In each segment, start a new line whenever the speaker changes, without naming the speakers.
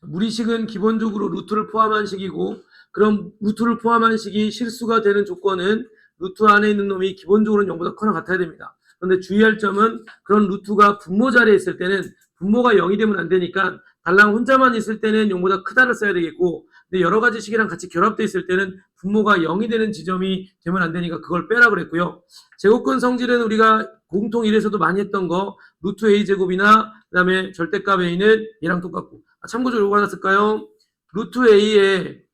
무리식은 기본적으로 루트를 포함한 식이고, 그럼 루트를 포함한 식이 실수가 되는 조건은 루트 안에 있는 놈이 기본적으로 0보다 커나 같아야 됩니다. 그런데 주의할 점은 그런 루트가 분모 자리에 있을 때는 분모가 0이 되면 안 되니까 달랑 혼자만 있을 때는 0보다 크다를 써야 되겠고, 근데 여러 가지 식이랑 같이 결합되어 있을 때는 분모가 0이 되는 지점이 되면 안 되니까 그걸 빼라 그랬고요. 제곱근 성질은 우리가 공통 1에서도 많이 했던 거 루트 a제곱이나 그 다음에 절대값 a는 얘랑 똑같고, 참고적으로 이거 하나 쓸까요? 루트 a의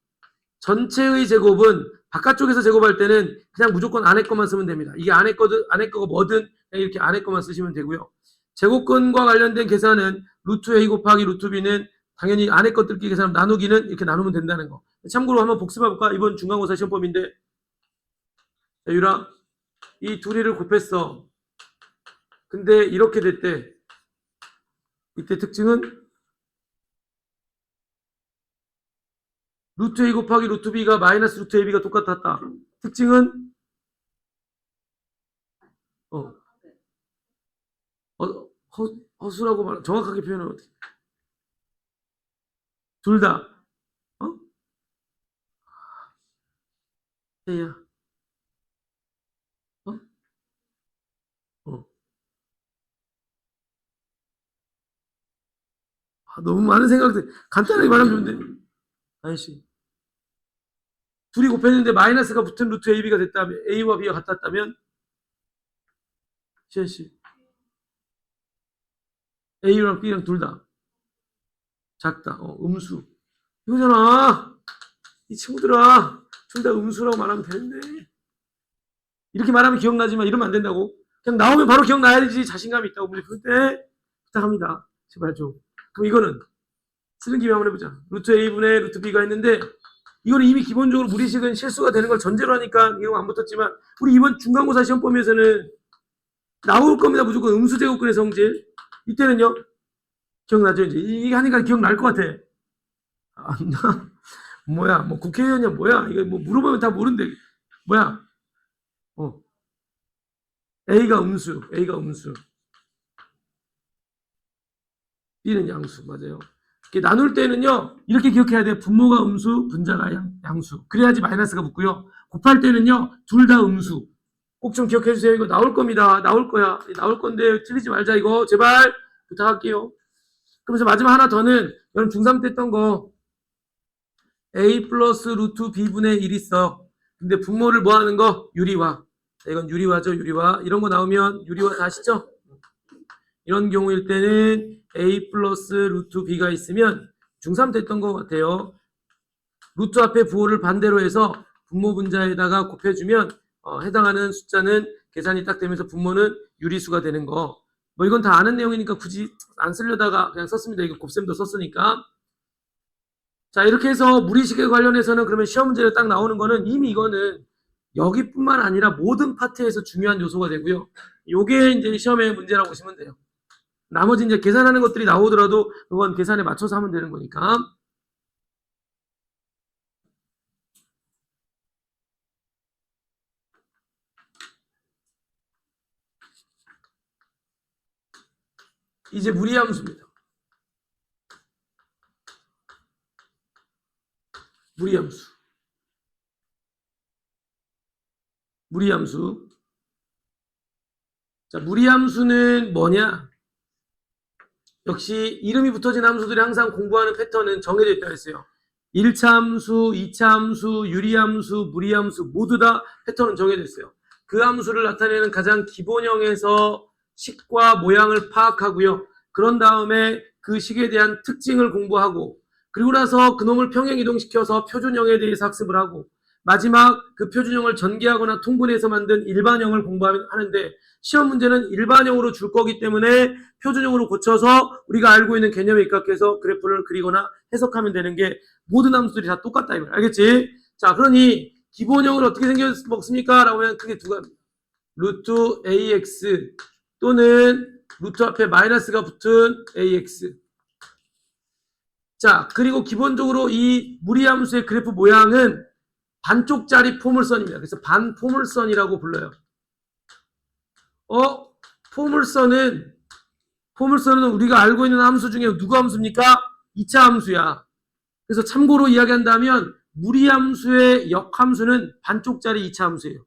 전체의 제곱은 바깥쪽에서 제곱할 때는 그냥 무조건 안에 것만 쓰면 됩니다. 이게 안에 거가 뭐든 그냥 이렇게 안에 것만 쓰시면 되고요. 제곱근과 관련된 계산은 루트 a 곱하기 루트 b는 당연히 안에 것들끼리 계산 나누기는 이렇게 나누면 된다는 거. 참고로 한번 복습해 볼까? 이번 중간고사 시험법인데. 자, 유라, 이 둘이를 곱했어. 근데 이렇게 됐대. 이때 특징은 루트 a 곱하기 루트 b가 마이너스 루트 ab가 똑같았다. 특징은 허수라고 말 정확하게 표현하면 어떻게? 둘 다. 야. 어? 너무 많은 생각들. 간단하게 말하면 좋은데. 아저씨. 둘이 곱했는데 마이너스가 붙은 루트 ab가 됐다면, a와 b가 같았다면, 시현씨. a랑 b랑 둘 다 작다. 음수. 이거잖아. 이 친구들아. 둘 다 음수라고 말하면 되는데. 이렇게 말하면 기억나지만 이러면 안 된다고. 그냥 나오면 바로 기억나야지 자신감이 있다고. 그때 부탁합니다. 제발 좀. 그럼 이거는 쓰는 김에 한번 해보자. 루트 a분의 루트 b가 있는데 이거는 이미 기본적으로 무리식은 실수가 되는 걸 전제로 하니까 이거 안 붙었지만 우리 이번 중간고사 시험범위에서는 나올 겁니다. 무조건 음수제곱근의 성질. 이때는요. 기억나죠? 이제 이게 하니까 기억날 것 같아. 안 나. 뭐야? 뭐 국회의원이야? 뭐야? 이거 뭐 물어보면 다 모른대. 뭐야? A가 음수. B는 양수. 맞아요. 이렇게 나눌 때는요. 이렇게 기억해야 돼요. 분모가 음수, 분자가 양수. 그래야지 마이너스가 붙고요. 곱할 때는요. 둘 다 음수. 꼭 좀 기억해 주세요. 이거 나올 겁니다. 나올 거야. 나올 건데 틀리지 말자 이거. 제발 부탁할게요. 그러면서 마지막 하나 더는 여러분 중3 때 했던 거 A 플러스 루트 B분의 1 있어. 근데 분모를 뭐 하는 거? 유리화. 이건 유리화죠. 유리화. 이런 거 나오면 유리화 다 아시죠? 이런 경우일 때는 A 플러스 루트 B가 있으면 중3 때 했던 것 같아요. 루트 앞에 부호를 반대로 해서 분모 분자에다가 곱해주면 해당하는 숫자는 계산이 딱 되면서 분모는 유리수가 되는 거. 뭐 이건 다 아는 내용이니까 굳이 안 쓰려다가 그냥 썼습니다. 이거 곱셈도 썼으니까. 자, 이렇게 해서 무리식에 관련해서는 그러면 시험 문제로 딱 나오는 거는 이미 이거는 여기뿐만 아니라 모든 파트에서 중요한 요소가 되고요. 요게 이제 시험의 문제라고 보시면 돼요. 나머지 이제 계산하는 것들이 나오더라도 그건 계산에 맞춰서 하면 되는 거니까. 이제 무리함수입니다. 무리함수. 자, 무리함수는 뭐냐? 역시 이름이 붙어진 함수들이 항상 공부하는 패턴은 정해져 있다고 했어요. 1차 함수, 2차 함수, 유리함수, 무리함수 모두 다 패턴은 정해져 있어요. 그 함수를 나타내는 가장 기본형에서 식과 모양을 파악하고요. 그런 다음에 그 식에 대한 특징을 공부하고 그리고 나서 그놈을 평행 이동시켜서 표준형에 대해서 학습을 하고 마지막 그 표준형을 전개하거나 통분해서 만든 일반형을 공부하는데 시험 문제는 일반형으로 줄 거기 때문에 표준형으로 고쳐서 우리가 알고 있는 개념에 입각해서 그래프를 그리거나 해석하면 되는 게 모든 함수들이 다 똑같다 이거 알겠지? 자, 그러니 기본형을 어떻게 생겼습니까? 라고 하면 크게 두 가지. 루트 ax 또는 루트 앞에 마이너스가 붙은 ax. 자, 그리고 기본적으로 이 무리함수의 그래프 모양은 반쪽짜리 포물선입니다. 그래서 반포물선이라고 불러요. 포물선은 우리가 알고 있는 함수 중에 누구 함수입니까? 2차 함수야. 그래서 참고로 이야기한다면 무리함수의 역함수는 반쪽짜리 2차 함수예요.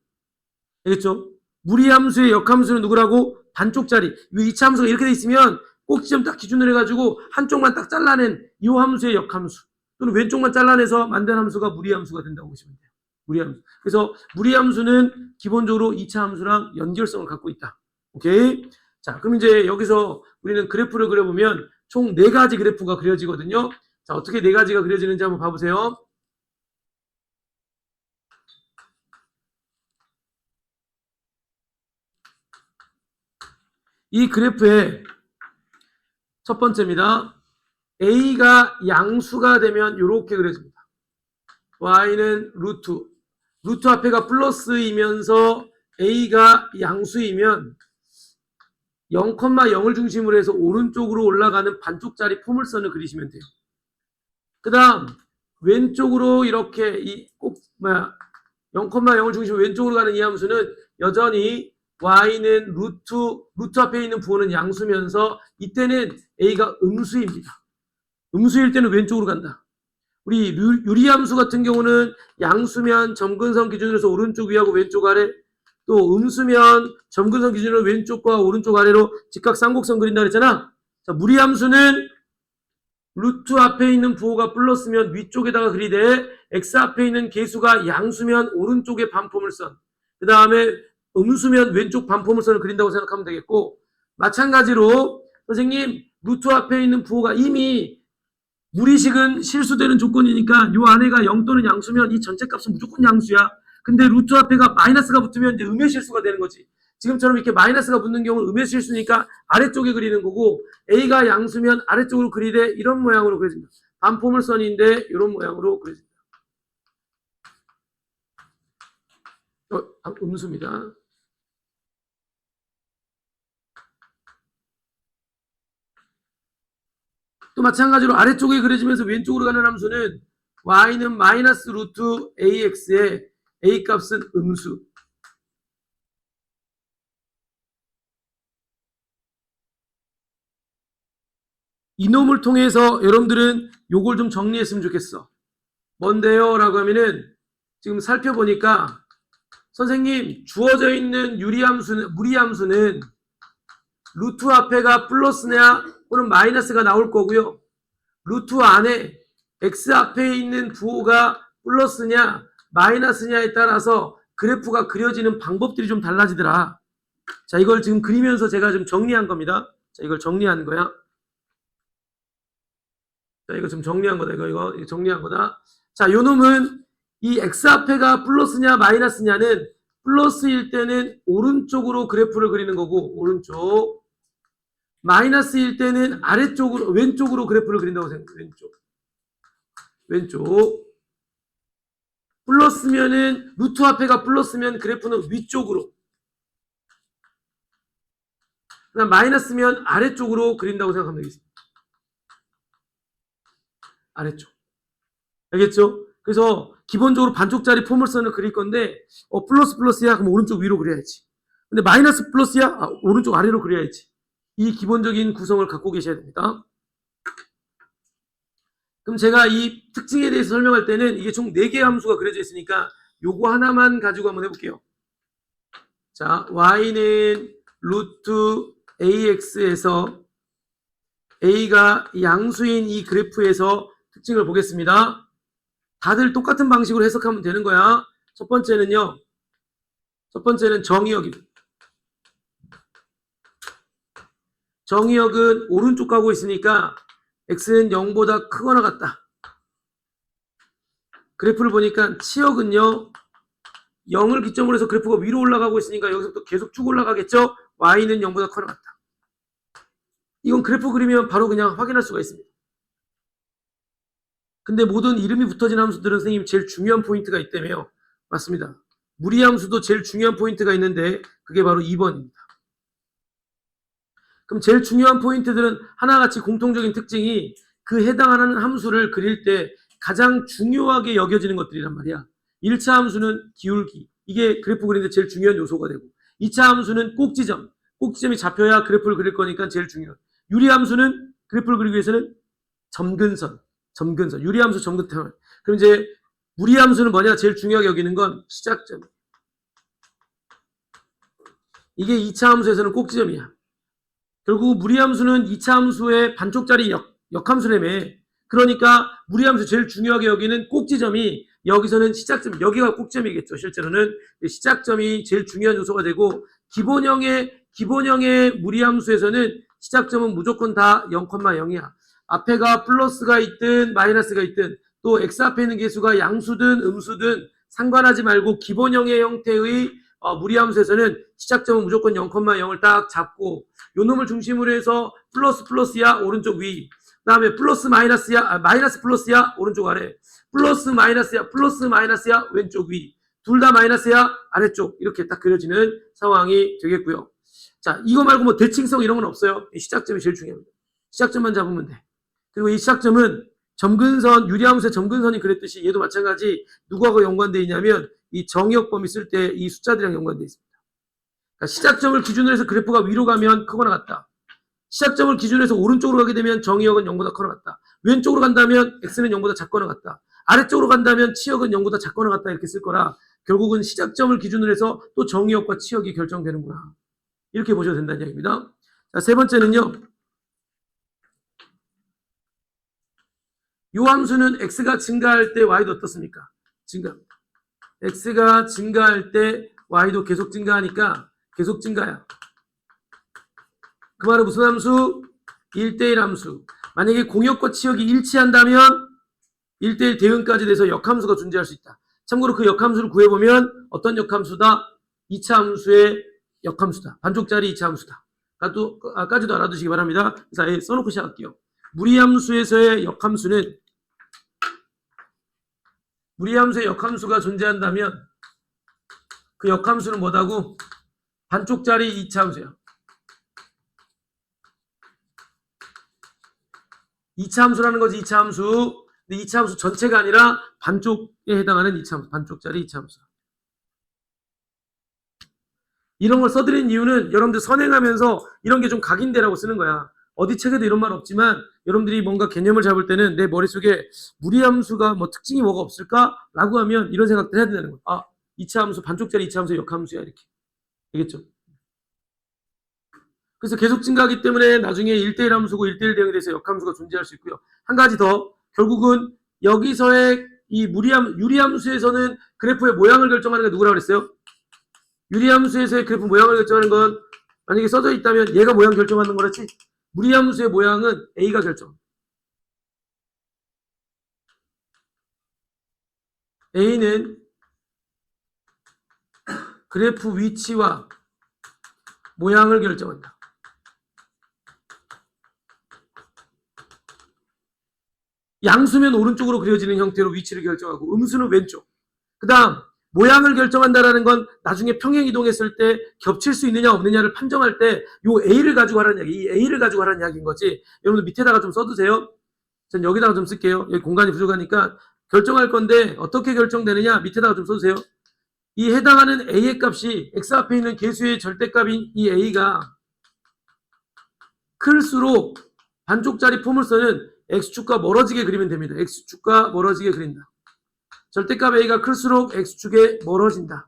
알겠죠? 무리함수의 역함수는 누구라고? 반쪽짜리. 이 2차 함수가 이렇게 돼 있으면 꼭지점 딱 기준으로 해가지고 한쪽만 딱 잘라낸 이 함수의 역함수 또는 왼쪽만 잘라내서 만든 함수가 무리함수가 된다고 보시면 돼요. 무리함수. 그래서 무리함수는 기본적으로 2차 함수랑 연결성을 갖고 있다. 오케이? 자, 그럼 이제 여기서 우리는 그래프를 그려보면 총 4가지 그래프가 그려지거든요. 자, 어떻게 4가지가 그려지는지 한번 봐보세요. 이 그래프의 첫 번째입니다. A가 양수가 되면 이렇게 그려집니다. Y는 루트. 루트 앞에가 플러스이면서 A가 양수이면 0,0을 중심으로 해서 오른쪽으로 올라가는 반쪽짜리 포물선을 그리시면 돼요. 그 다음 왼쪽으로 이렇게 0,0을 중심으로 왼쪽으로 가는 이 함수는 여전히 y는 루트 앞에 있는 부호는 양수면서 이때는 a가 음수입니다. 음수일 때는 왼쪽으로 간다. 우리 유리함수 같은 경우는 양수면 점근선 기준으로 해서 오른쪽 위하고 왼쪽 아래, 또 음수면 점근선 기준으로 왼쪽과 오른쪽 아래로 직각 쌍곡선 그린다 그랬잖아. 자, 무리함수는 루트 앞에 있는 부호가 플러스면 위쪽에다가 그리되 x 앞에 있는 계수가 양수면 오른쪽에 반포물선, 그 다음에 음수면 왼쪽 반포물선을 그린다고 생각하면 되겠고, 마찬가지로 선생님 루트 앞에 있는 부호가 이미 무리식은 실수되는 조건이니까 요 안에가 0 또는 양수면 이 전체 값은 무조건 양수야. 근데 루트 앞에가 마이너스가 붙으면 이제 음의 실수가 되는 거지. 지금처럼 이렇게 마이너스가 붙는 경우는 음의 실수니까 아래쪽에 그리는 거고, A가 양수면 아래쪽으로 그리되 이런 모양으로 그려집니다. 반포물선인데 이런 모양으로 그려집니다. 음수입니다. 또 마찬가지로 아래쪽에 그려지면서 왼쪽으로 가는 함수는 y는 마이너스 루트 ax에 a 값은 음수. 이놈을 통해서 여러분들은 요걸 좀 정리했으면 좋겠어. 뭔데요? 라고 하면은 지금 살펴보니까 선생님 주어져 있는 무리함수는 루트 앞에가 플러스냐 또는 마이너스가 나올 거고요. 루트 안에 x 앞에 있는 부호가 플러스냐 마이너스냐에 따라서 그래프가 그려지는 방법들이 좀 달라지더라. 자, 이걸 지금 그리면서 제가 좀 정리한 겁니다. 자, 이걸 정리한 거야. 자, 이거 좀 정리한 거다. 이거 정리한 거다. 자, 요 놈은 이 x 앞에가 플러스냐 마이너스냐는 플러스일 때는 오른쪽으로 그래프를 그리는 거고, 오른쪽. 마이너스일 때는 아래쪽으로, 왼쪽으로 그래프를 그린다고 생각해요. 왼쪽. 플러스면은, 루트 앞에가 플러스면 그래프는 위쪽으로. 그다음 마이너스면 아래쪽으로 그린다고 생각하면 되겠습니다. 아래쪽. 알겠죠? 그래서 기본적으로 반쪽짜리 포물선을 그릴 건데, 플러스야? 그럼 오른쪽 위로 그려야지. 근데 마이너스 플러스야? 오른쪽 아래로 그려야지. 이 기본적인 구성을 갖고 계셔야 됩니다. 그럼 제가 이 특징에 대해서 설명할 때는 이게 총 4개의 함수가 그려져 있으니까 요거 하나만 가지고 한번 해볼게요. 자, y는 루트 ax에서 a가 양수인 이 그래프에서 특징을 보겠습니다. 다들 똑같은 방식으로 해석하면 되는 거야. 첫 번째는 정의역입니다. 정의역은 오른쪽 가고 있으니까 x는 0보다 크거나 같다. 그래프를 보니까 치역은요 0을 기점으로 해서 그래프가 위로 올라가고 있으니까 여기서부터 계속 쭉 올라가겠죠. y는 0보다 커나 같다. 이건 그래프 그리면 바로 그냥 확인할 수가 있습니다. 근데 모든 이름이 붙어진 함수들은 선생님 제일 중요한 포인트가 있다며요. 맞습니다. 무리함수도 제일 중요한 포인트가 있는데 그게 바로 2번입니다. 그럼 제일 중요한 포인트들은 하나같이 공통적인 특징이 그 해당하는 함수를 그릴 때 가장 중요하게 여겨지는 것들이란 말이야. 1차 함수는 기울기. 이게 그래프 그리는데 제일 중요한 요소가 되고, 2차 함수는 꼭지점이 잡혀야 그래프를 그릴 거니까 제일 중요한. 유리함수는 그래프를 그리기 위해서는 점근선. 유리함수 점근선. 그럼 이제 무리함수는 뭐냐? 제일 중요하게 여기는 건 시작점. 이게 2차 함수에서는 꼭지점이야. 결국 무리함수는 2차 함수의 반쪽짜리 역함수라며. 그러니까 무리함수 제일 중요하게 여기는 꼭지점이 여기서는 시작점, 여기가 꼭지점이겠죠. 실제로는 시작점이 제일 중요한 요소가 되고 기본형의 무리함수에서는 시작점은 무조건 다 0,0이야. 앞에가 플러스가 있든 마이너스가 있든 또 x 앞에 있는 개수가 양수든 음수든 상관하지 말고 기본형의 형태의 무리함수에서는 시작점은 무조건 0,0을 딱 잡고 요 놈을 중심으로 해서 플러스야 오른쪽 위, 그 다음에 플러스 마이너스야 마이너스 플러스야 오른쪽 아래, 플러스 마이너스야 왼쪽 위, 둘 다 마이너스야 아래쪽, 이렇게 딱 그려지는 상황이 되겠고요. 자, 이거 말고 뭐 대칭성 이런 건 없어요. 이 시작점이 제일 중요합니다. 시작점만 잡으면 돼. 그리고 이 시작점은 점근선, 유리함수의 점근선이 그랬듯이 얘도 마찬가지 누구하고 연관되어 있냐면 이 정의역범위 쓸 때 이 숫자들이랑 연관되어 있습니다. 그러니까 시작점을 기준으로 해서 그래프가 위로 가면 크거나 같다. 시작점을 기준으로 해서 오른쪽으로 가게 되면 정의역은 0보다 크거나 같다. 왼쪽으로 간다면 x는 0보다 작거나 같다. 아래쪽으로 간다면 치역은 0보다 작거나 같다. 이렇게 쓸 거라 결국은 시작점을 기준으로 해서 또 정의역과 치역이 결정되는구나. 이렇게 보셔도 된다는 이야기입니다. 자, 세 번째는요. 이 함수는 x가 증가할 때 y도 어떻습니까? 증가합니다. x가 증가할 때 y도 계속 증가하니까 계속 증가야. 그 말은 무슨 함수? 1대1 함수. 만약에 공역과 치역이 일치한다면 1대1 대응까지 돼서 역함수가 존재할 수 있다. 참고로 그 역함수를 구해보면 어떤 역함수다? 2차 함수의 역함수다. 반쪽짜리 2차 함수다. 까지도 알아두시기 바랍니다. 그래서 아예 써놓고 시작할게요. 무리함수에서의 역함수는 무리함수의 역함수가 존재한다면 그 역함수는 뭐다고? 반쪽짜리 2차 함수야. 2차 함수라는 거지. 2차 함수. 근데 2차 함수 전체가 아니라 반쪽에 해당하는 2차 함수. 반쪽짜리 2차 함수. 이런 걸 써드린 이유는 여러분들 선행하면서 이런 게 좀 각인되라고 쓰는 거야. 어디 책에도 이런 말 없지만 여러분들이 뭔가 개념을 잡을 때는 내 머릿속에 무리함수가 뭐 특징이 뭐가 없을까? 라고 하면 이런 생각도 해야 된다는 거야. 아, 2차 함수, 반쪽짜리 2차 함수, 역함수야. 이렇게. 알겠죠? 그래서 계속 증가하기 때문에 나중에 1대1 함수고 1대1 대응에 대해서 역함수가 존재할 수 있고요. 한 가지 더. 결국은 여기서의 이 유리함수에서는 그래프의 모양을 결정하는 게 누구라고 그랬어요? 유리함수에서의 그래프 모양을 결정하는 건 만약에 써져 있다면 얘가 모양 결정하는 거랬지? 무리함수의 모양은 A가 결정. A는 그래프 위치와 모양을 결정한다. 양수면 오른쪽으로 그려지는 형태로 위치를 결정하고 음수는 왼쪽. 그 다음 모양을 결정한다라는 건 나중에 평행 이동했을 때 겹칠 수 있느냐 없느냐를 판정할 때 요 A를 가지고 하라는 이야기, 이 A를 가지고 하라는 이야기인 거지. 여러분들 밑에다가 좀 써두세요. 전 여기다가 좀 쓸게요. 여기 공간이 부족하니까 결정할 건데 어떻게 결정되느냐 밑에다가 좀 써주세요. 이 해당하는 A의 값이 x 앞에 있는 개수의 절대값인 이 A가 클수록 반쪽짜리 포물선은 X축과 멀어지게 그리면 됩니다. X축과 멀어지게 그린다. 절대값 A가 클수록 X축에 멀어진다.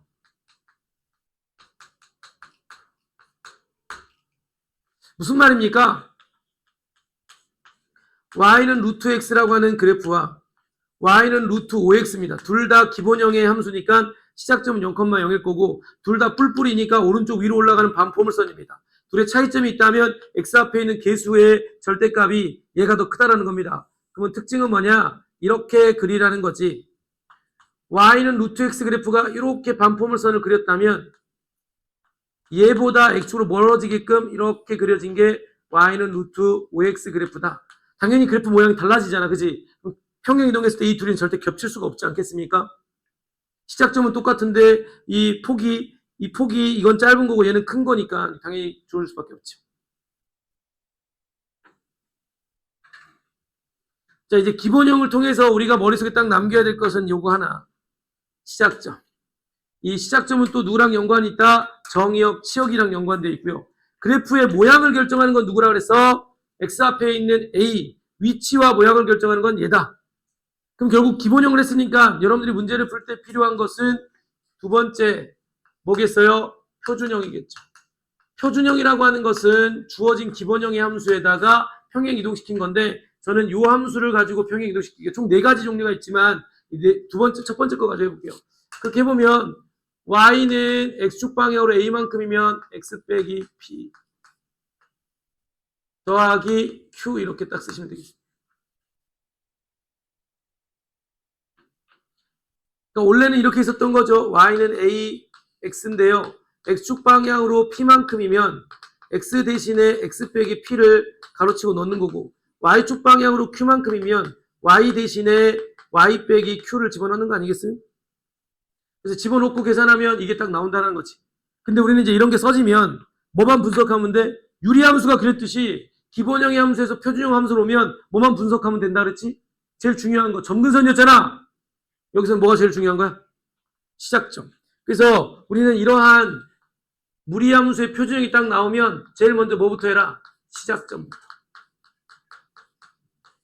무슨 말입니까? Y는 루트 X라고 하는 그래프와 Y는 루트 5X입니다. 둘 다 기본형의 함수니까 시작점은 0,0일 거고 둘 다 뿔뿔이니까 오른쪽 위로 올라가는 반포물선입니다. 둘의 차이점이 있다면 X 앞에 있는 개수의 절대값이 얘가 더 크다라는 겁니다. 그러면 특징은 뭐냐? 이렇게 그리라는 거지. Y는 루트 X 그래프가 이렇게 반포물선을 그렸다면 얘보다 X축으로 멀어지게끔 이렇게 그려진 게 Y는 루트 5X 그래프다. 당연히 그래프 모양이 달라지잖아. 그지? 평행 이동했을 때 이 둘이 절대 겹칠 수가 없지 않겠습니까? 시작점은 똑같은데 이 폭이 이건 짧은 거고 얘는 큰 거니까 당연히 좋을 수밖에 없죠. 자, 이제 기본형을 통해서 우리가 머릿속에 딱 남겨야 될 것은 요거 하나. 시작점. 이 시작점은 또 누구랑 연관이 있다? 정의역, 치역이랑 연관되어 있고요. 그래프의 모양을 결정하는 건 누구라 그랬어? X 앞에 있는 A. 위치와 모양을 결정하는 건 얘다. 그럼 결국 기본형을 했으니까 여러분들이 문제를 풀 때 필요한 것은 두 번째 뭐겠어요? 표준형이겠죠. 표준형이라고 하는 것은 주어진 기본형의 함수에다가 평행 이동시킨 건데 저는 이 함수를 가지고 평행 이동시키게 총 4가지 종류가 있지만 첫 번째 거 가지고 해볼게요. 그렇게 해보면 y는 x축 방향으로 a만큼이면 x 빼기 p 더하기 q 이렇게 딱 쓰시면 되겠습니다. 그러니까 원래는 이렇게 있었던 거죠. y는 a, x인데요. x축 방향으로 p만큼이면 x 대신에 x 빼기 p를 가로치고 넣는 거고 y축 방향으로 q만큼이면 y 대신에 y 빼기 q를 집어넣는 거 아니겠어요? 그래서 집어넣고 계산하면 이게 딱 나온다는 거지. 근데 우리는 이제 이런 게 써지면 뭐만 분석하면 돼? 유리함수가 그랬듯이 기본형의 함수에서 표준형 함수로 오면 뭐만 분석하면 된다 그랬지? 제일 중요한 거 점근선이었잖아. 여기서는 뭐가 제일 중요한 거야? 시작점. 그래서 우리는 이러한 무리함수의 표준형이 딱 나오면 제일 먼저 뭐부터 해라? 시작점부터.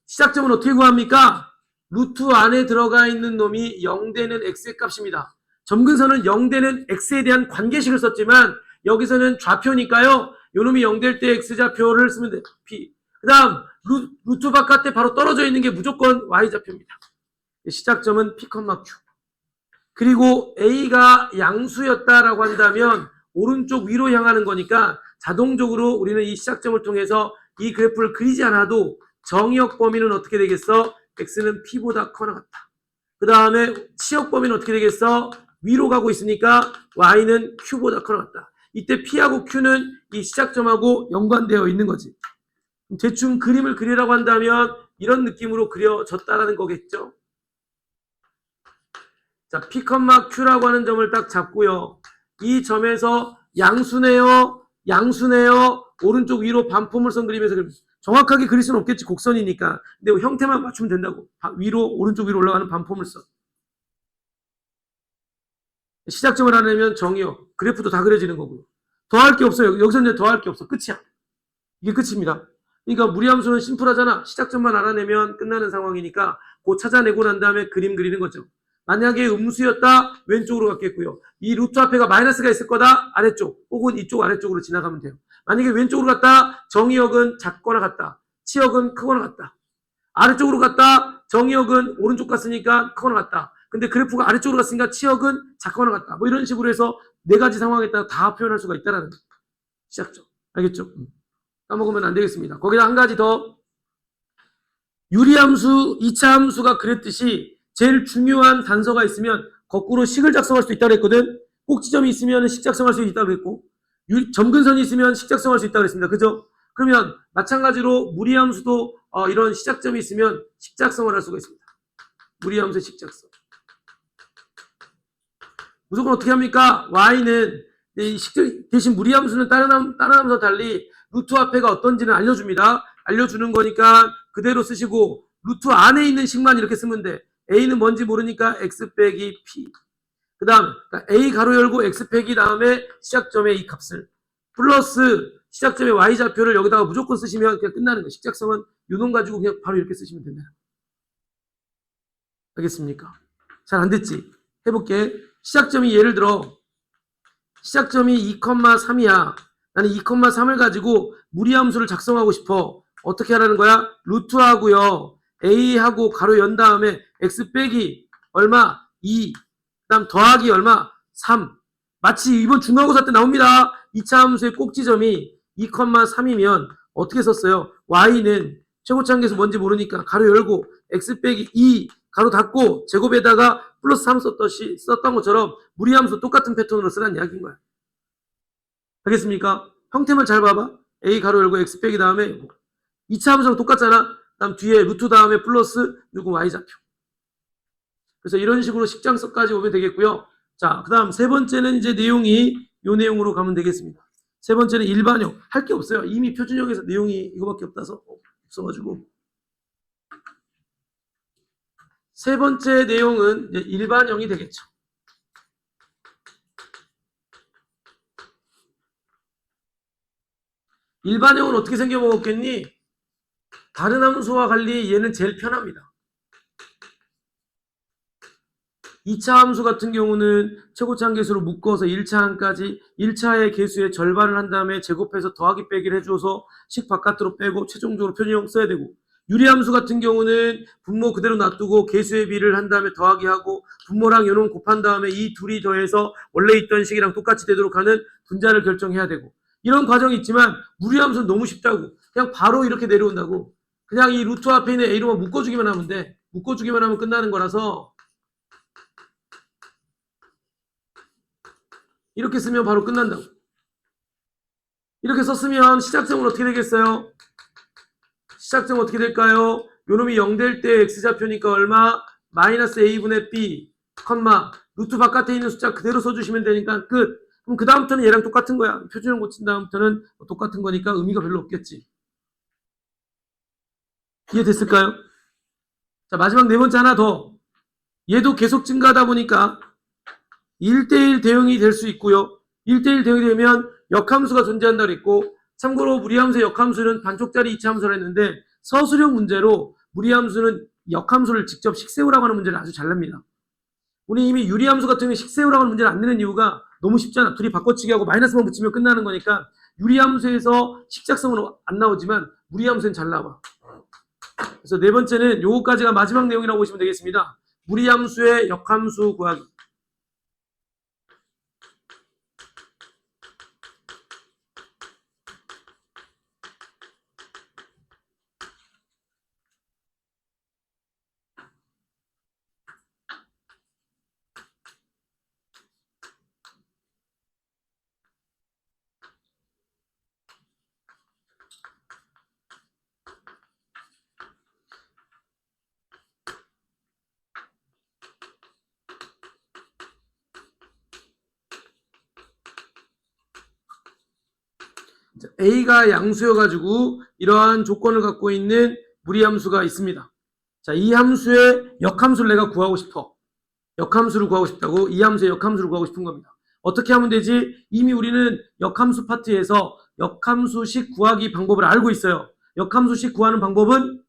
시작점은 어떻게 구합니까? 루트 안에 들어가 있는 놈이 0되는 x의 값입니다. 점근선은 0되는 x에 대한 관계식을 썼지만 여기서는 좌표니까요. 요놈이 0될 때 x좌표를 쓰면 돼. p. 그 다음 루트 바깥에 바로 떨어져 있는 게 무조건 y좌표입니다. 시작점은 p, q. 그리고 a가 양수였다라고 한다면 오른쪽 위로 향하는 거니까 자동적으로 우리는 이 시작점을 통해서 이 그래프를 그리지 않아도 정의역 범위는 어떻게 되겠어? x는 p보다 커나 같다. 그 다음에 치역 범위는 어떻게 되겠어? 위로 가고 있으니까 y는 q보다 커나 같다. 이때 p하고 q는 이 시작점하고 연관되어 있는 거지. 대충 그림을 그리라고 한다면 이런 느낌으로 그려졌다라는 거겠죠. 자, p, q라고 하는 점을 딱 잡고요. 이 점에서 양수네요. 오른쪽 위로 반포물선 그리면서 정확하게 그릴 수는 없겠지. 곡선이니까. 근데 형태만 맞추면 된다고. 오른쪽 위로 올라가는 반포물선. 시작점을 하려면 정의역. 그래프도 다 그려지는 거고요. 더할 게 없어요. 여기서는 더할 게 없어. 끝이야. 이게 끝입니다. 그러니까 무리함수는 심플하잖아. 시작점만 알아내면 끝나는 상황이니까 그거 찾아내고 난 다음에 그림 그리는 거죠. 만약에 음수였다 왼쪽으로 갔겠고요. 이 루트 앞에가 마이너스가 있을 거다 아래쪽 혹은 이쪽 아래쪽으로 지나가면 돼요. 만약에 왼쪽으로 갔다 정의역은 작거나 같다. 치역은 크거나 같다. 아래쪽으로 갔다 정의역은 오른쪽 갔으니까 크거나 같다. 근데 그래프가 아래쪽으로 갔으니까 치역은 작거나 같다. 뭐 이런 식으로 해서 4가지 상황에 따라 다 표현할 수가 있다는 시작점. 알겠죠? 까먹으면 안 되겠습니다. 거기다 한 가지 더 유리함수, 2차 함수가 그랬듯이 제일 중요한 단서가 있으면 거꾸로 식을 작성할 수 있다고 했거든. 꼭지점이 있으면 식 작성할 수 있다고 했고 점근선이 있으면 식 작성할 수 있다고 했습니다. 그죠? 그러면 마찬가지로 무리함수도 이런 시작점이 있으면 식 작성을 할 수가 있습니다. 무리함수의 식 작성. 무조건 어떻게 합니까? y는 대신 무리함수는 다른 함수와 달리 루트 앞에가 어떤지는 알려줍니다. 알려주는 거니까 그대로 쓰시고 루트 안에 있는 식만 이렇게 쓰면 돼. a는 뭔지 모르니까 x 빼기 p. 그 다음 a 가로 열고 x 빼기 다음에 시작점의 이 값을 플러스 시작점의 y좌표를 여기다가 무조건 쓰시면 그냥 끝나는 거예요. 식작성은 요놈 가지고 그냥 바로 이렇게 쓰시면 된다. 알겠습니까? 잘 안 됐지? 해볼게. 시작점이 예를 들어 시작점이 2,3이야. 나는 2,3을 가지고 무리함수를 작성하고 싶어. 어떻게 하라는 거야? 루트하고요. a하고 가로 연 다음에 x 빼기 얼마? 2. 그 다음 더하기 얼마? 3. 마치 이번 중간고사 때 나옵니다. 2차 함수의 꼭지점이 2,3이면 어떻게 썼어요? y는 최고차항계수 뭔지 모르니까 가로 열고 x 빼기 2 가로 닫고 제곱에다가 플러스 3 썼던 것처럼 무리함수 똑같은 패턴으로 쓰라는 이야기인 거야. 알겠습니까? 형태만 잘 봐봐. a 가로 열고 x 빼기 다음에 2차 함수랑 똑같잖아. 다음 뒤에 루트 다음에 플러스 그리고 y좌표. 그래서 이런 식으로 식장서까지 오면 되겠고요. 자, 그 다음 세 번째는 이제 내용이 요 내용으로 가면 되겠습니다. 세 번째는 일반형. 할 게 없어요. 이미 표준형에서 내용이 이거밖에 없어가지고. 세 번째 내용은 이제 일반형이 되겠죠. 일반형은 어떻게 생겨먹었겠니? 다른 함수와 달리 얘는 제일 편합니다. 2차 함수 같은 경우는 최고차 계수로 묶어서 1차 항까지 1차의 계수의 절반을 한 다음에 제곱해서 더하기 빼기를 해줘서 식 바깥으로 빼고 최종적으로 표준형 써야 되고, 유리함수 같은 경우는 분모 그대로 놔두고 계수의 비를 한 다음에 더하기 하고 분모랑 요놈 곱한 다음에 이 둘이 더해서 원래 있던 식이랑 똑같이 되도록 하는 분자를 결정해야 되고, 이런 과정이 있지만 무리함수는 너무 쉽다고 그냥 바로 이렇게 내려온다고. 그냥 이 루트 앞에 있는 A로만 묶어주기만 하면 돼. 묶어주기만 하면 끝나는 거라서 이렇게 쓰면 바로 끝난다고. 이렇게 썼으면 시작점은 어떻게 되겠어요? 시작점 어떻게 될까요? 요놈이 0 될 때 x좌표니까 얼마? 마이너스 a분의 b, 컴마 루트 바깥에 있는 숫자 그대로 써주시면 되니까 끝. 그럼 그 다음부터는 얘랑 똑같은 거야. 표준형 고친 다음부터는 똑같은 거니까 의미가 별로 없겠지. 이해됐을까요? 자, 마지막 네 번째 하나 더. 얘도 계속 증가하다 보니까 1대1 대응이 될 수 있고요. 1대1 대응이 되면 역함수가 존재한다 그랬고, 참고로 무리함수의 역함수는 반쪽짜리 2차 함수를 했는데 서술형 문제로 무리함수는 역함수를 직접 식세우라고 하는 문제를 아주 잘 냅니다. 우리 이미 유리함수 같은 경우에 식세우라고 하는 문제를 안 내는 이유가 너무 쉽잖아. 둘이 바꿔치기 하고 마이너스만 붙이면 끝나는 거니까. 유리함수에서 식작성은 안 나오지만 무리함수는 잘 나와. 그래서 네 번째는 요거까지가 마지막 내용이라고 보시면 되겠습니다. 무리함수의 역함수 구하기. A가 양수여가지고 이러한 조건을 갖고 있는 무리함수가 있습니다. 자, 이 함수의 역함수를 내가 구하고 싶어. 역함수를 구하고 싶다고. 이 함수의 역함수를 구하고 싶은 겁니다. 어떻게 하면 되지? 이미 우리는 역함수 파트에서 역함수식 구하기 방법을 알고 있어요. 역함수식 구하는 방법은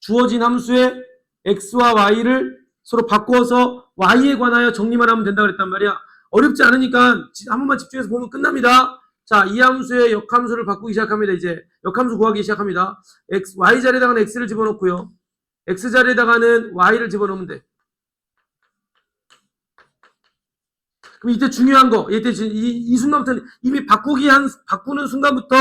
주어진 함수의 x와 y를 서로 바꿔서 y에 관하여 정리만 하면 된다 그랬단 말이야. 어렵지 않으니까 한 번만 집중해서 보면 끝납니다. 자, 이 함수의 역함수를 바꾸기 시작합니다. 이제 역함수 구하기 시작합니다. y 자리에다가는 x를 집어넣고요. x 자리에다가는 y를 집어넣으면 돼. 그럼 이때 중요한 거, 이때 이 순간부터는 이미 바꾸는 순간부터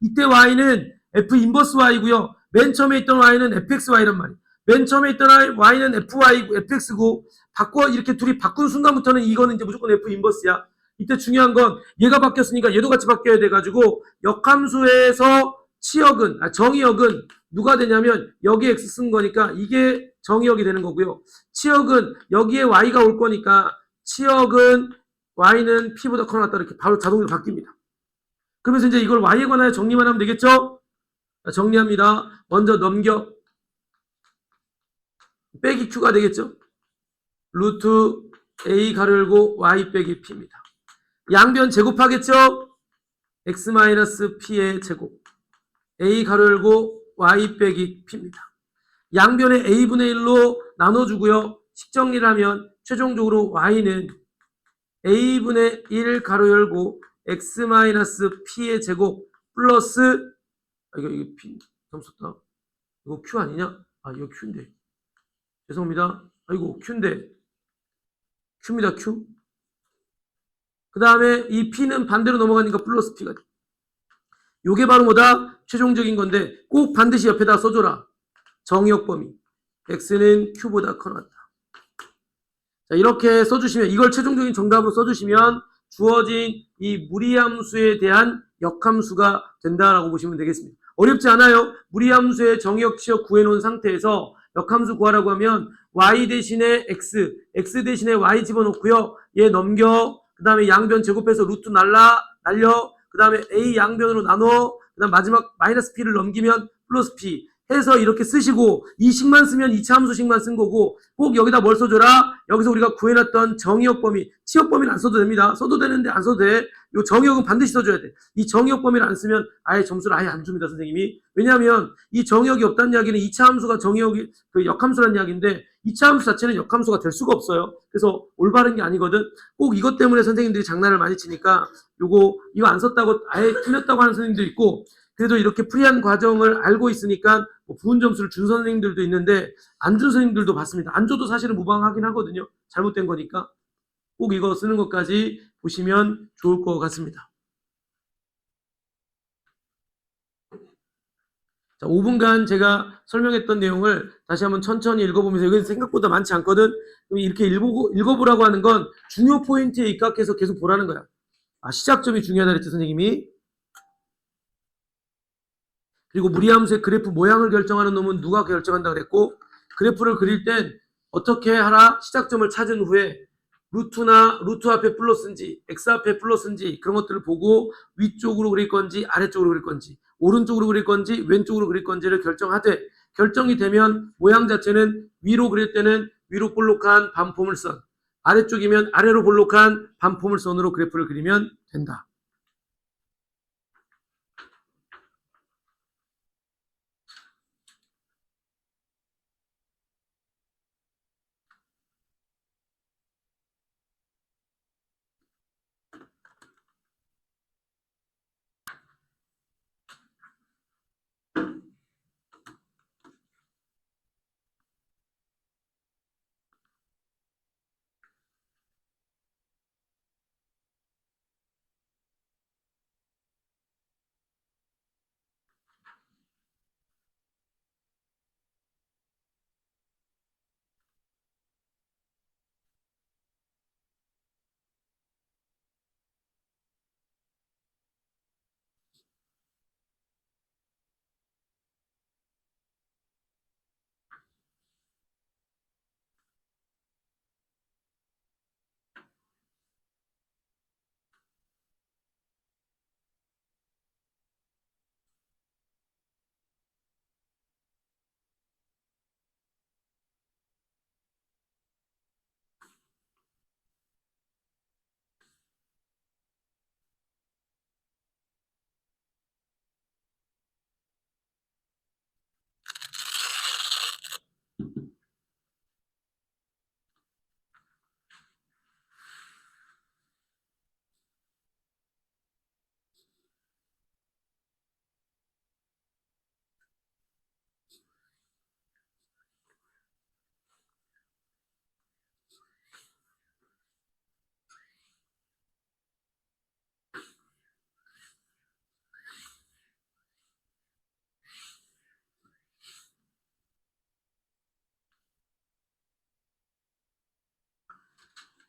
이때 y는 f 인버스 y고요. 맨 처음에 있던 y는 fxy란 말이에요. 맨 처음에 있던 y는 fx고 이렇게 둘이 바꾼 순간부터는 이거는 이제 무조건 f 인버스야. 이때 중요한 건 얘가 바뀌었으니까 얘도 같이 바뀌어야 돼가지고 역함수에서 정의역은 누가 되냐면 여기에 x 쓴 거니까 이게 정의역이 되는 거고요. 치역은 여기에 y가 올 거니까 치역은 y는 p보다 커 낫다 이렇게 바로 자동으로 바뀝니다. 그러면서 이제 이걸 y에 관하여 정리만 하면 되겠죠? 자, 정리합니다. 먼저 넘겨. 빼기 q가 되겠죠? 루트 a 가로 열고 y 빼기 p입니다. 양변 제곱하겠죠? x-p의 제곱. a 가로 열고 y 빼기 p입니다. 양변에 a분의 1로 나눠주고요. 식정리를 하면 최종적으로 y는 a분의 1 가로 열고 x-p의 제곱 플러스 이거 p 잘못 썼다. 이거 q 아니냐? 아, 이거 q인데. 죄송합니다. 이거 q인데. q입니다. q. 그 다음에 이 p는 반대로 넘어가니까 플러스 p가 돼. 요게 바로 뭐다? 최종적인 건데 꼭 반드시 옆에다 써줘라. 정의역 범위. x는 q보다 커났다. 자, 이렇게 써주시면, 이걸 최종적인 정답으로 써주시면 주어진 이 무리함수에 대한 역함수가 된다라고 보시면 되겠습니다. 어렵지 않아요. 무리함수의 정의역 치역 구해놓은 상태에서 역함수 구하라고 하면 y 대신에 x 대신에 y 집어넣고요. 얘 넘겨. 그 다음에 양변 제곱해서 루트 날려. 그 다음에 a 양변으로 나눠. 그 다음 마지막 마이너스 p를 넘기면 플러스 p. 해서 이렇게 쓰시고 이 식만 쓰면 2차 함수식만 쓴 거고 꼭 여기다 뭘 써줘라? 여기서 우리가 구해놨던 정의역 범위, 치역 범위는 안 써도 됩니다. 써도 되는데 안 써도 돼. 요 정의역은 반드시 써줘야 돼. 이 정의역 범위를 안 쓰면 아예 점수를 아예 안 줍니다, 선생님이. 왜냐하면 이 정의역이 없다는 이야기는 2차 함수가 정의역이 그 역함수라는 이야기인데 2차 함수 자체는 역함수가 될 수가 없어요. 그래서 올바른 게 아니거든. 꼭 이것 때문에 선생님들이 장난을 많이 치니까 이거 안 썼다고 아예 틀렸다고 하는 선생님도 있고, 그래도 이렇게 프리한 과정을 알고 있으니까 뭐 부분 점수를 준 선생님들도 있는데 안 준 선생님들도 봤습니다. 안 줘도 사실은 무방하긴 하거든요. 잘못된 거니까. 꼭 이거 쓰는 것까지 보시면 좋을 것 같습니다. 자, 5분간 제가 설명했던 내용을 다시 한번 천천히 읽어보면서, 이건 생각보다 많지 않거든. 이렇게 읽어보라고 하는 건 중요 포인트에 입각해서 계속 보라는 거야. 시작점이 중요하다 그랬죠, 선생님이. 그리고 무리함수의 그래프 모양을 결정하는 놈은 누가 결정한다 그랬고, 그래프를 그릴 땐 어떻게 하라? 시작점을 찾은 후에 루트 앞에 플러스인지 x 앞에 플러스인지 그런 것들을 보고 위쪽으로 그릴 건지 아래쪽으로 그릴 건지 오른쪽으로 그릴 건지 왼쪽으로 그릴 건지를 결정하되, 결정이 되면 모양 자체는 위로 그릴 때는 위로 볼록한 반포물선, 아래쪽이면 아래로 볼록한 반포물선으로 그래프를 그리면 된다.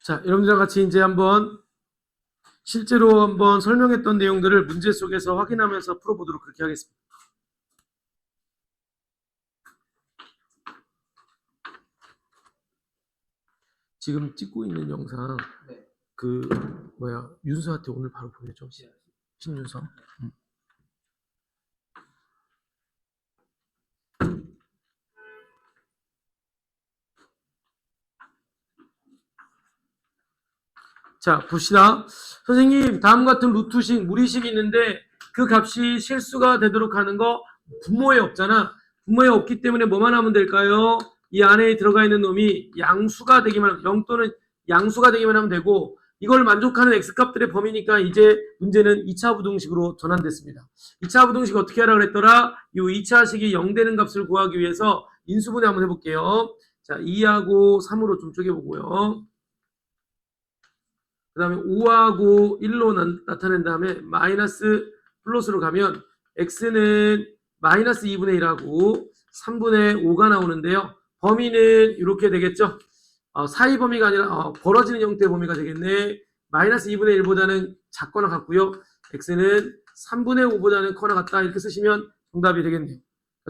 자, 여러분들과 같이 이제 한번 실제로 한번 설명했던 내용들을 문제 속에서 확인하면서 풀어보도록 그렇게 하겠습니다. 지금 찍고 있는 영상 그 윤서한테 오늘 바로 보내줘. 신윤서. 자, 봅시다. 선생님, 다음 같은 루트식, 무리식이 있는데 그 값이 실수가 되도록 하는 거 분모에 없잖아. 분모에 없기 때문에 뭐만 하면 될까요? 이 안에 들어가 있는 놈이 양수가 되기만 하면, 0 또는 양수가 되기만 하면 되고, 이걸 만족하는 x값들의 범위니까 이제 문제는 2차 부등식으로 전환됐습니다. 2차 부등식 어떻게 하라 그랬더라? 이 2차식이 0 되는 값을 구하기 위해서 인수분해 한번 해볼게요. 자, 2하고 3으로 좀 쪼개보고요. 그 다음에 5하고 1로 나타낸 다음에 마이너스 플러스로 가면 x는 마이너스 2분의 1하고 3분의 5가 나오는데요. 범위는 이렇게 되겠죠. 사이 범위가 아니라 벌어지는 형태의 범위가 되겠네. 마이너스 2분의 1보다는 작거나 같고요. x는 3분의 5보다는 커나 같다. 이렇게 쓰시면 정답이 되겠네요.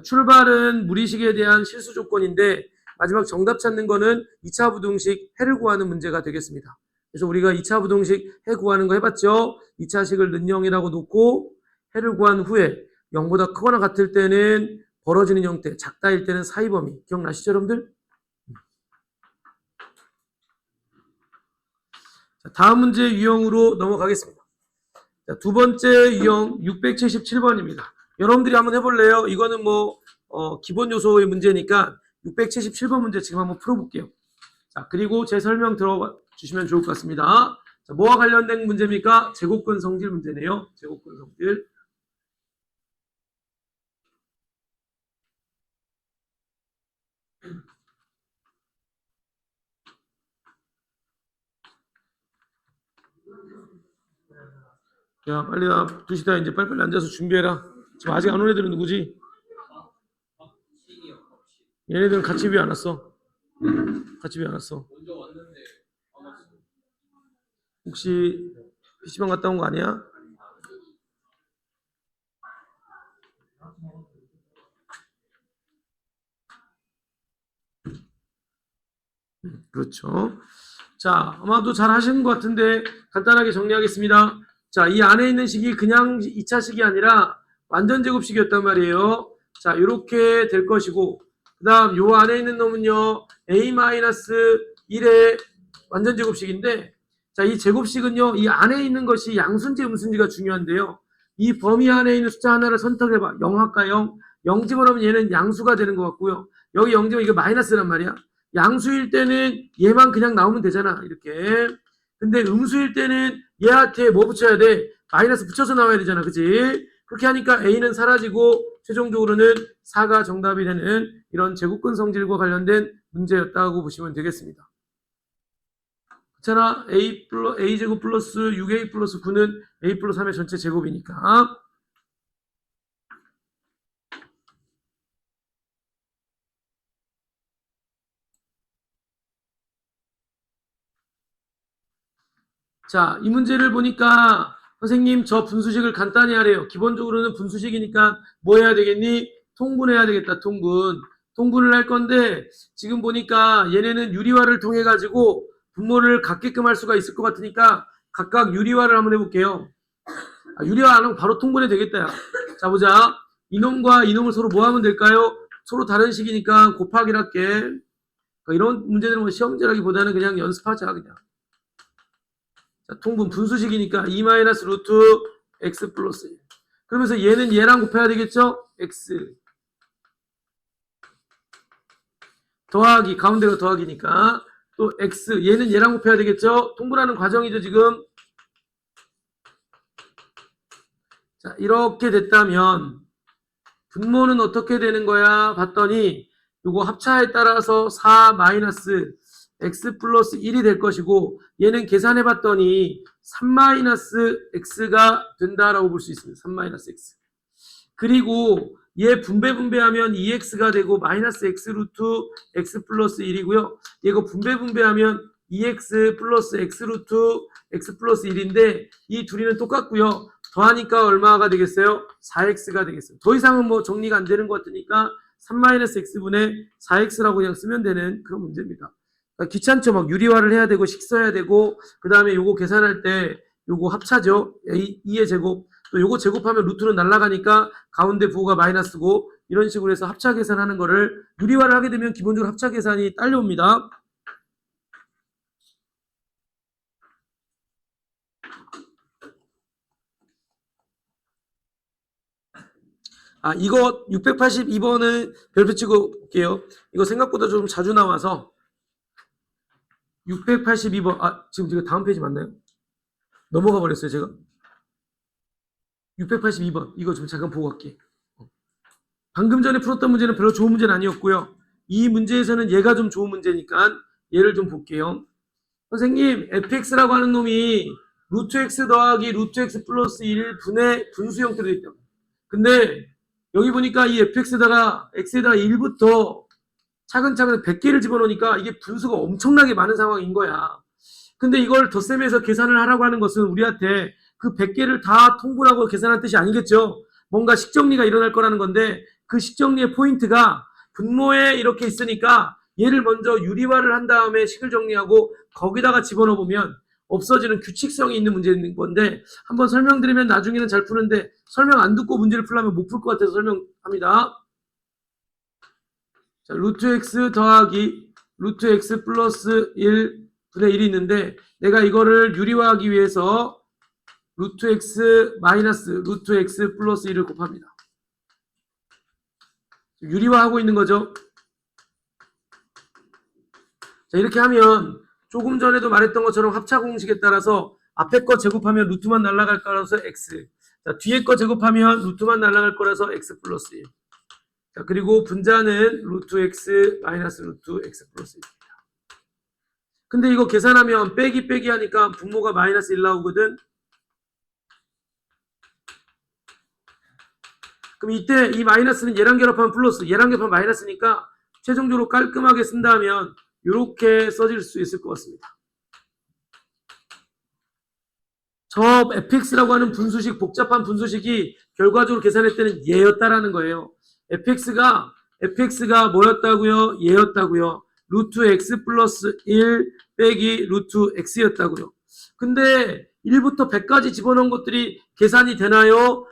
출발은 무리식에 대한 실수 조건인데 마지막 정답 찾는 거는 2차 부등식 해를 구하는 문제가 되겠습니다. 그래서 우리가 2차 부등식 해 구하는 거 해봤죠? 2차식을 는 0이라고 놓고 해를 구한 후에 0보다 크거나 같을 때는 벌어지는 형태, 작다일 때는 사이 범위. 기억나시죠, 여러분들? 자, 다음 문제 유형으로 넘어가겠습니다. 자, 두 번째 유형 677번입니다. 여러분들이 한번 해볼래요? 이거는 뭐 기본 요소의 문제니까 677번 문제 지금 한번 풀어볼게요. 자, 그리고 제 설명 들어주시면 좋을 것 같습니다. 자, 뭐와 관련된 문제입니까? 제곱근 성질 문제네요. 제곱근 성질. 야, 빨리 나 2시다 이제 빨리빨리 앉아서 준비해라. 지금 아직 안 온 애들은 누구지? 얘네들은 같이 비안 왔어. 같이 비안 왔어. 혹시 PC방 갔다 온 거 아니야? 그렇죠. 자, 아마도 잘 하시는 것 같은데 간단하게 정리하겠습니다. 자, 이 안에 있는 식이 그냥 2차식이 아니라 완전 제곱식이었단 말이에요. 자, 이렇게 될 것이고 그 다음 요 안에 있는 놈은요 a-1의 완전 제곱식인데 자, 이 제곱식은요 이 안에 있는 것이 양수인지 음수인지가 중요한데요. 이 범위 안에 있는 숫자 하나를 선택해봐. 0 할까 0? 0 집어넣으면 얘는 양수가 되는 것 같고요. 여기 0 집어넣으면 이거 마이너스란 말이야. 양수일 때는 얘만 그냥 나오면 되잖아. 이렇게. 근데 음수일 때는 얘한테 뭐 붙여야 돼? 마이너스 붙여서 나와야 되잖아. 그치? 그렇게 하니까 A는 사라지고 최종적으로는 4가 정답이 되는 이런 제곱근 성질과 관련된 문제였다고 보시면 되겠습니다. 그렇잖아. A제곱 플러스 6A 플러스 9는 A 플러스 3의 전체 제곱이니까. 자, 이 문제를 보니까 선생님 저 분수식을 간단히 하래요. 기본적으로는 분수식이니까 뭐 해야 되겠니? 통분해야 되겠다. 통분을 할 건데 지금 보니까 얘네는 유리화를 통해 가지고 분모를 같게끔 할 수가 있을 것 같으니까 각각 유리화를 한번 해볼게요. 유리화 안 하고 바로 통분해 되겠다. 자, 보자. 이놈과 이놈을 서로 뭐 하면 될까요? 서로 다른 식이니까 곱하기를 할게. 그러니까 이런 문제들은 뭐 시험지라기보다는 그냥 연습하자 그냥. 자, 통분 분수식이니까 2 마이너스 루트 x 플러스 1. 그러면서 얘는 얘랑 곱해야 되겠죠? x 더하기 가운데가 더하기니까 또 x 얘는 얘랑 곱해야 되겠죠? 통분하는 과정이죠 지금. 자, 이렇게 됐다면 분모는 어떻게 되는 거야? 봤더니 요거 합차에 따라서 4 마이너스 x 플러스 1이 될 것이고 얘는 계산해 봤더니 3 마이너스 x가 된다라고 볼 수 있습니다. 3 마이너스 x. 그리고 얘 분배하면 2x가 되고 마이너스 x 루트 x 플러스 1이고요. 얘가 분배하면 2x 플러스 x 루트 x 플러스 1인데 이 둘이는 똑같고요. 더하니까 얼마가 되겠어요? 4x가 되겠어요. 더 이상은 뭐 정리가 안 되는 것 같으니까 3-x분의 4x라고 그냥 쓰면 되는 그런 문제입니다. 그러니까 귀찮죠? 막 유리화를 해야 되고 식 써야 되고 그 다음에 요거 계산할 때 요거 합차죠. 2의 제곱 또 요거 제곱하면 루트는 날아가니까 가운데 부호가 마이너스고 이런 식으로 해서 합차 계산하는 거를 유리화를 하게 되면 기본적으로 합차 계산이 딸려옵니다. 이거 682번은 별표 찍어 볼게요. 이거 생각보다 좀 자주 나와서 682번 지금 이거 다음 페이지 맞나요? 넘어가 버렸어요 제가. 682번 이거 좀 잠깐 보고 갈게. 방금 전에 풀었던 문제는 별로 좋은 문제는 아니었고요. 이 문제에서는 얘가 좀 좋은 문제니까 얘를 좀 볼게요. 선생님 fx라고 하는 놈이 루트 x 더하기 루트 x 플러스 1분의 분수 형태로 되어 있다. 근데 여기 보니까 이 fx에다가 x에다가 1부터 차근차근 100개를 집어넣으니까 이게 분수가 엄청나게 많은 상황인 거야. 근데 이걸 덧셈해서 계산을 하라고 하는 것은 우리한테 그 100개를 다 통분하고 계산한 뜻이 아니겠죠. 뭔가 식정리가 일어날 거라는 건데 그 식정리의 포인트가 분모에 이렇게 있으니까 얘를 먼저 유리화를 한 다음에 식을 정리하고 거기다가 집어넣어 보면 없어지는 규칙성이 있는 문제인 건데 한번 설명드리면 나중에는 잘 푸는데 설명 안 듣고 문제를 풀려면 못 풀 것 같아서 설명합니다. 자, 루트 x 더하기 루트 x 플러스 1분의 1이 있는데 내가 이거를 유리화하기 위해서 루트 x 마이너스 루트 x 플러스 1을 곱합니다. 유리화하고 있는 거죠. 자, 이렇게 하면 조금 전에도 말했던 것처럼 합차 공식에 따라서 앞에 거 제곱하면 루트만 날아갈 거라서 x. 자, 뒤에 거 제곱하면 루트만 날아갈 거라서 x 플러스 1. 자, 그리고 분자는 루트 x 마이너스 루트 x 플러스 1입니다. 근데 이거 계산하면 빼기 빼기 하니까 분모가 마이너스 1 나오거든. 그럼 이때 이 마이너스는 얘랑 결합하면 플러스, 얘랑 결합하면 마이너스니까 최종적으로 깔끔하게 쓴다면 이렇게 써질 수 있을 것 같습니다. 저 fx라고 하는 분수식, 복잡한 분수식이 결과적으로 계산할 때는 얘였다라는 거예요. fx가 뭐였다고요? 얘였다고요. 루트 x 플러스 1 빼기 루트 x였다고요. 근데 1부터 100까지 집어넣은 것들이 계산이 되나요?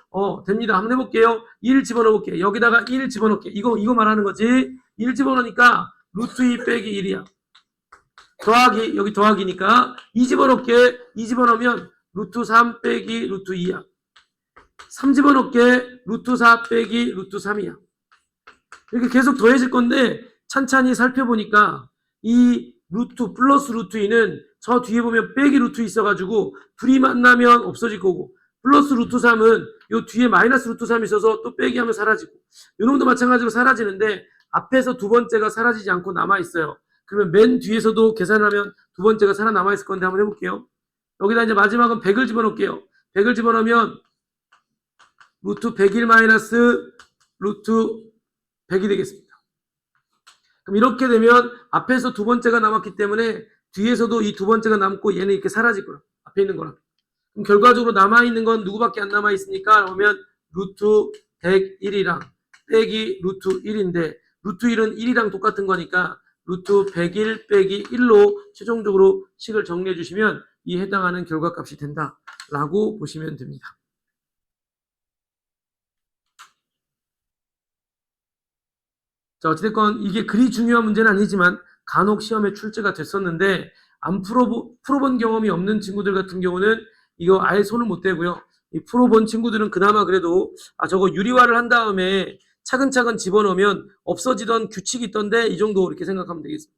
됩니다. 한번 해볼게요. 1 집어넣어볼게요. 여기다가 1 집어넣을게요. 이거 말하는 거지. 1 집어넣으니까 루트 2 빼기 1이야. 더하기, 여기 더하기니까 2 집어넣을게. 2 집어넣으면 루트 3 빼기 루트 2야. 3 집어넣을게. 루트 4 빼기 루트 3이야. 이렇게 계속 더해질 건데 찬찬히 살펴보니까 이 루트 플러스 루트 2는 저 뒤에 보면 빼기 루트 있어가지고 둘이 만나면 없어질 거고, 플러스 루트 3은 요 뒤에 마이너스 루트 3이 있어서 또 빼기 하면 사라지고, 요놈도 마찬가지로 사라지는데 앞에서 두 번째가 사라지지 않고 남아있어요. 그러면 맨 뒤에서도 계산하면 두 번째가 살아남아있을 건데 한번 해볼게요. 여기다 이제 마지막은 100을 집어넣을게요. 100을 집어넣으면 루트 101 마이너스 루트 100이 되겠습니다. 그럼 이렇게 되면 앞에서 두 번째가 남았기 때문에 뒤에서도 이 두 번째가 남고 얘는 이렇게 사라질 거야. 앞에 있는 거랑. 그럼 결과적으로 남아있는 건 누구밖에 안 남아있으니까 그러면 루트 101이랑 빼기 루트 1인데 루트 1은 1이랑 똑같은 거니까 루트 101 빼기 1로 최종적으로 식을 정리해 주시면 이 해당하는 결과값이 된다라고 보시면 됩니다. 자, 어찌됐건 이게 그리 중요한 문제는 아니지만 간혹 시험에 출제가 됐었는데 안 풀어본 경험이 없는 친구들 같은 경우는 이거 아예 손을 못 대고요. 이 풀어본 친구들은 그나마 그래도 저거 유리화를 한 다음에 차근차근 집어넣으면 없어지던 규칙이 있던데 이 정도 이렇게 생각하면 되겠습니다.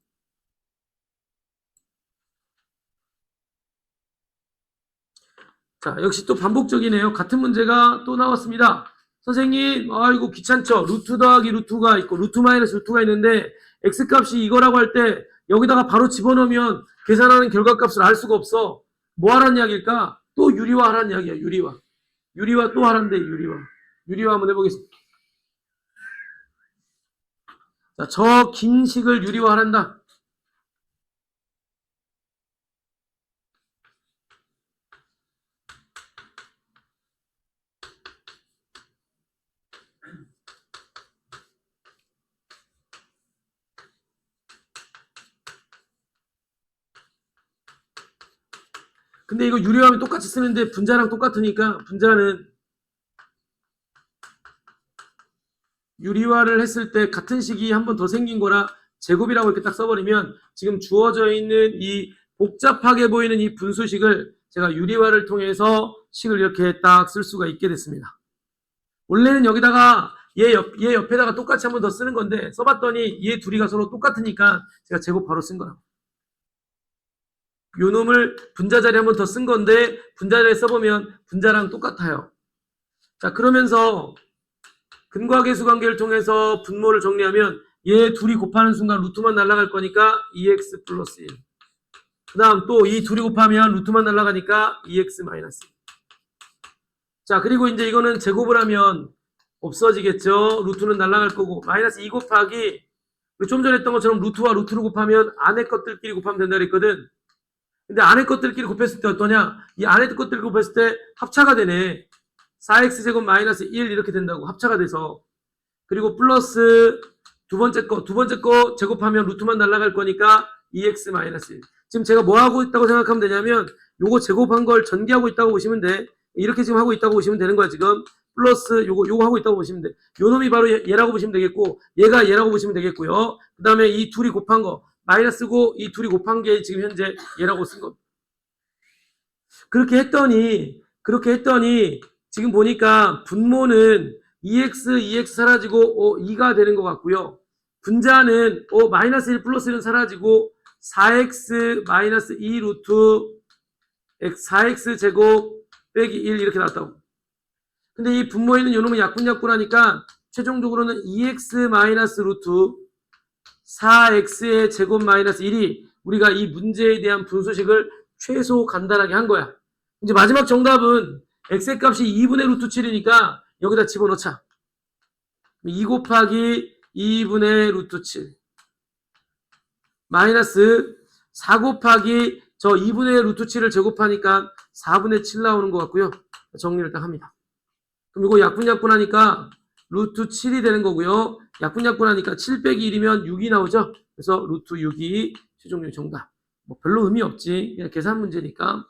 자, 역시 또 반복적이네요. 같은 문제가 또 나왔습니다. 선생님, 아이고 귀찮죠? 루트 더하기 루트가 있고 루트 마이너스 루트가 있는데 x값이 이거라고 할 때 여기다가 바로 집어넣으면 계산하는 결과값을 알 수가 없어. 뭐 하라는 이야기일까? 또 유리화 하라는 이야기야. 유리화 또 하란데 유리화 한번 해보겠습니다. 자, 저 긴 식을 유리화 하란다. 근데 이거 유리화하면 똑같이 쓰는데 분자랑 똑같으니까 분자는 유리화를 했을 때 같은 식이 한 번 더 생긴 거라 제곱이라고 이렇게 딱 써버리면 지금 주어져 있는 이 복잡하게 보이는 이 분수식을 제가 유리화를 통해서 식을 이렇게 딱 쓸 수가 있게 됐습니다. 원래는 여기다가 얘 옆에다가 똑같이 한 번 더 쓰는 건데 써봤더니 얘 둘이가 서로 똑같으니까 제가 제곱 바로 쓴 거라고. 요 놈을 분자 자리에 한 번 더 쓴 건데 분자 자리에 써보면 분자랑 똑같아요. 자, 그러면서 근과계수 관계를 통해서 분모를 정리하면 얘 둘이 곱하는 순간 루트만 날아갈 거니까 2x 플러스 1. 그 다음 또 이 둘이 곱하면 루트만 날아가니까 2x 마이너스 1. 자, 그리고 이제 이거는 제곱을 하면 없어지겠죠. 루트는 날아갈 거고 마이너스 2 곱하기 좀 전에 했던 것처럼 루트와 루트를 곱하면 안에 것들끼리 곱하면 된다 그랬거든. 근데 안에 것들끼리 곱했을 때 어떠냐? 이 안에 것들 곱했을 때 합차가 되네. 4x제곱 마이너스 1 이렇게 된다고. 합차가 돼서. 그리고 플러스 두 번째 거 제곱하면 루트만 날아갈 거니까 2x 마이너스 1. 지금 제가 뭐 하고 있다고 생각하면 되냐면 요거 제곱한 걸 전개하고 있다고 보시면 돼. 이렇게 지금 하고 있다고 보시면 되는 거야 지금. 플러스 요거 하고 있다고 보시면 돼. 요 놈이 바로 얘라고 보시면 되겠고 얘가 얘라고 보시면 되겠고요. 그 다음에 이 둘이 곱한 거 마이너스고 이 둘이 곱한 게 지금 현재 얘라고 쓴 겁니다. 그렇게 했더니 그렇게 했더니 지금 보니까 분모는 2x 사라지고 2가 되는 것 같고요. 분자는 마이너스 1 플러스 1은 사라지고 4x 마이너스 2 루트 4x 제곱 빼기 1 이렇게 나왔다고. 근데 이 분모에 있는 요놈은 약분하니까 최종적으로는 2x 마이너스 루트 4x의 제곱 마이너스 1이 우리가 이 문제에 대한 분수식을 최소 간단하게 한 거야. 이제 마지막 정답은 x의 값이 2분의 루트 7이니까 여기다 집어넣자. 2 곱하기 2분의 루트 7 마이너스 4 곱하기 저 2분의 루트 7을 제곱하니까 4분의 7 나오는 것 같고요. 정리를 딱 합니다. 그럼 이거 약분하니까 루트 7이 되는 거고요. 약분하니까 7 빼기 1이면 6이 나오죠. 그래서 루트 6이 최종적인 정답. 뭐 별로 의미 없지. 그냥 계산 문제니까.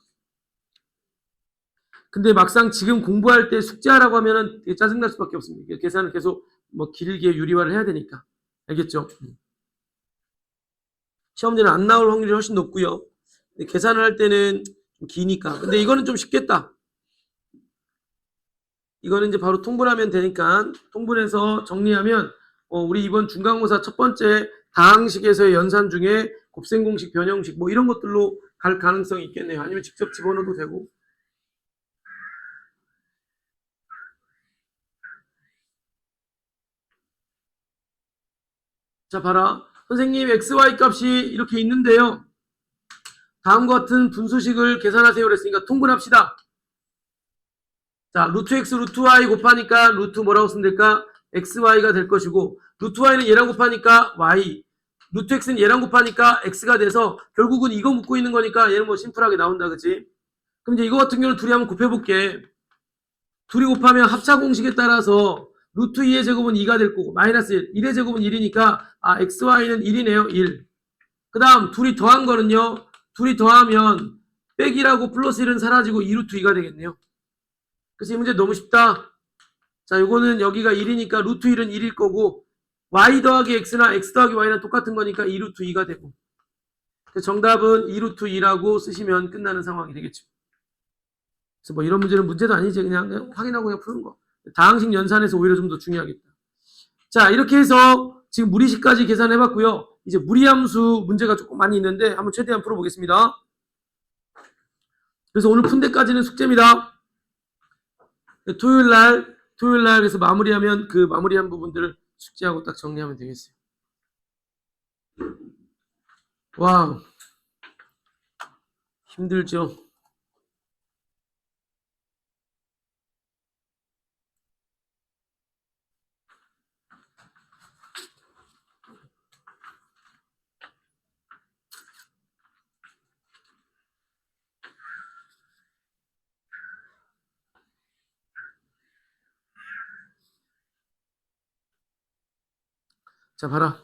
근데 막상 지금 공부할 때 숙제하라고 하면은 짜증날 수밖에 없습니다. 계산을 계속 뭐 길게 유리화를 해야 되니까. 알겠죠? 시험 문제는 안 나올 확률이 훨씬 높고요. 계산을 할 때는 좀 기니까. 근데 이거는 좀 쉽겠다. 이거는 이제 바로 통분하면 되니까 통분해서 정리하면 우리 이번 중간고사 첫 번째 다항식에서의 연산 중에 곱셈공식, 변형식 뭐 이런 것들로 갈 가능성이 있겠네요. 아니면 직접 집어넣어도 되고. 자, 봐라. 선생님, XY 값이 이렇게 있는데요. 다음과 같은 분수식을 계산하세요. 그랬으니까 통분합시다. 자, 루트 X, 루트 Y 곱하니까 루트 뭐라고 쓰면 될까? XY가 될 것이고, 루트 Y는 얘랑 곱하니까 Y, 루트 X는 얘랑 곱하니까 X가 돼서 결국은 이거 묻고 있는 거니까 얘는 뭐 심플하게 나온다, 그치? 그럼 이제 이거 같은 경우는 둘이 한번 곱해볼게. 둘이 곱하면 합차 공식에 따라서 루트 2의 제곱은 2가 될 거고 마이너스 1, 1의 제곱은 1이니까 XY는 1이네요. 1. 그 다음 둘이 더한 거는요. 둘이 더하면 빼기라고 플러스 1은 사라지고 2루트 2가 되겠네요. 그래서 이 문제 너무 쉽다. 자, 요거는 여기가 1이니까 루트 1은 1일 거고 Y 더하기 X나 X 더하기 Y는 똑같은 거니까 2루트 2가 되고 그래서 정답은 2루트 2라고 쓰시면 끝나는 상황이 되겠죠. 그래서 뭐 이런 문제는 문제도 아니지. 그냥 확인하고 그냥 푸는 거. 다항식 연산에서 오히려 좀 더 중요하겠다. 자, 이렇게 해서 지금 무리식까지 계산해봤고요. 이제 무리함수 문제가 조금 많이 있는데 한번 최대한 풀어보겠습니다. 그래서 오늘 푼 데까지는 숙제입니다. 토요일날 그래서 마무리하면 그 마무리한 부분들을 숙제하고 딱 정리하면 되겠어요. 와우. 힘들죠? 자, 봐라.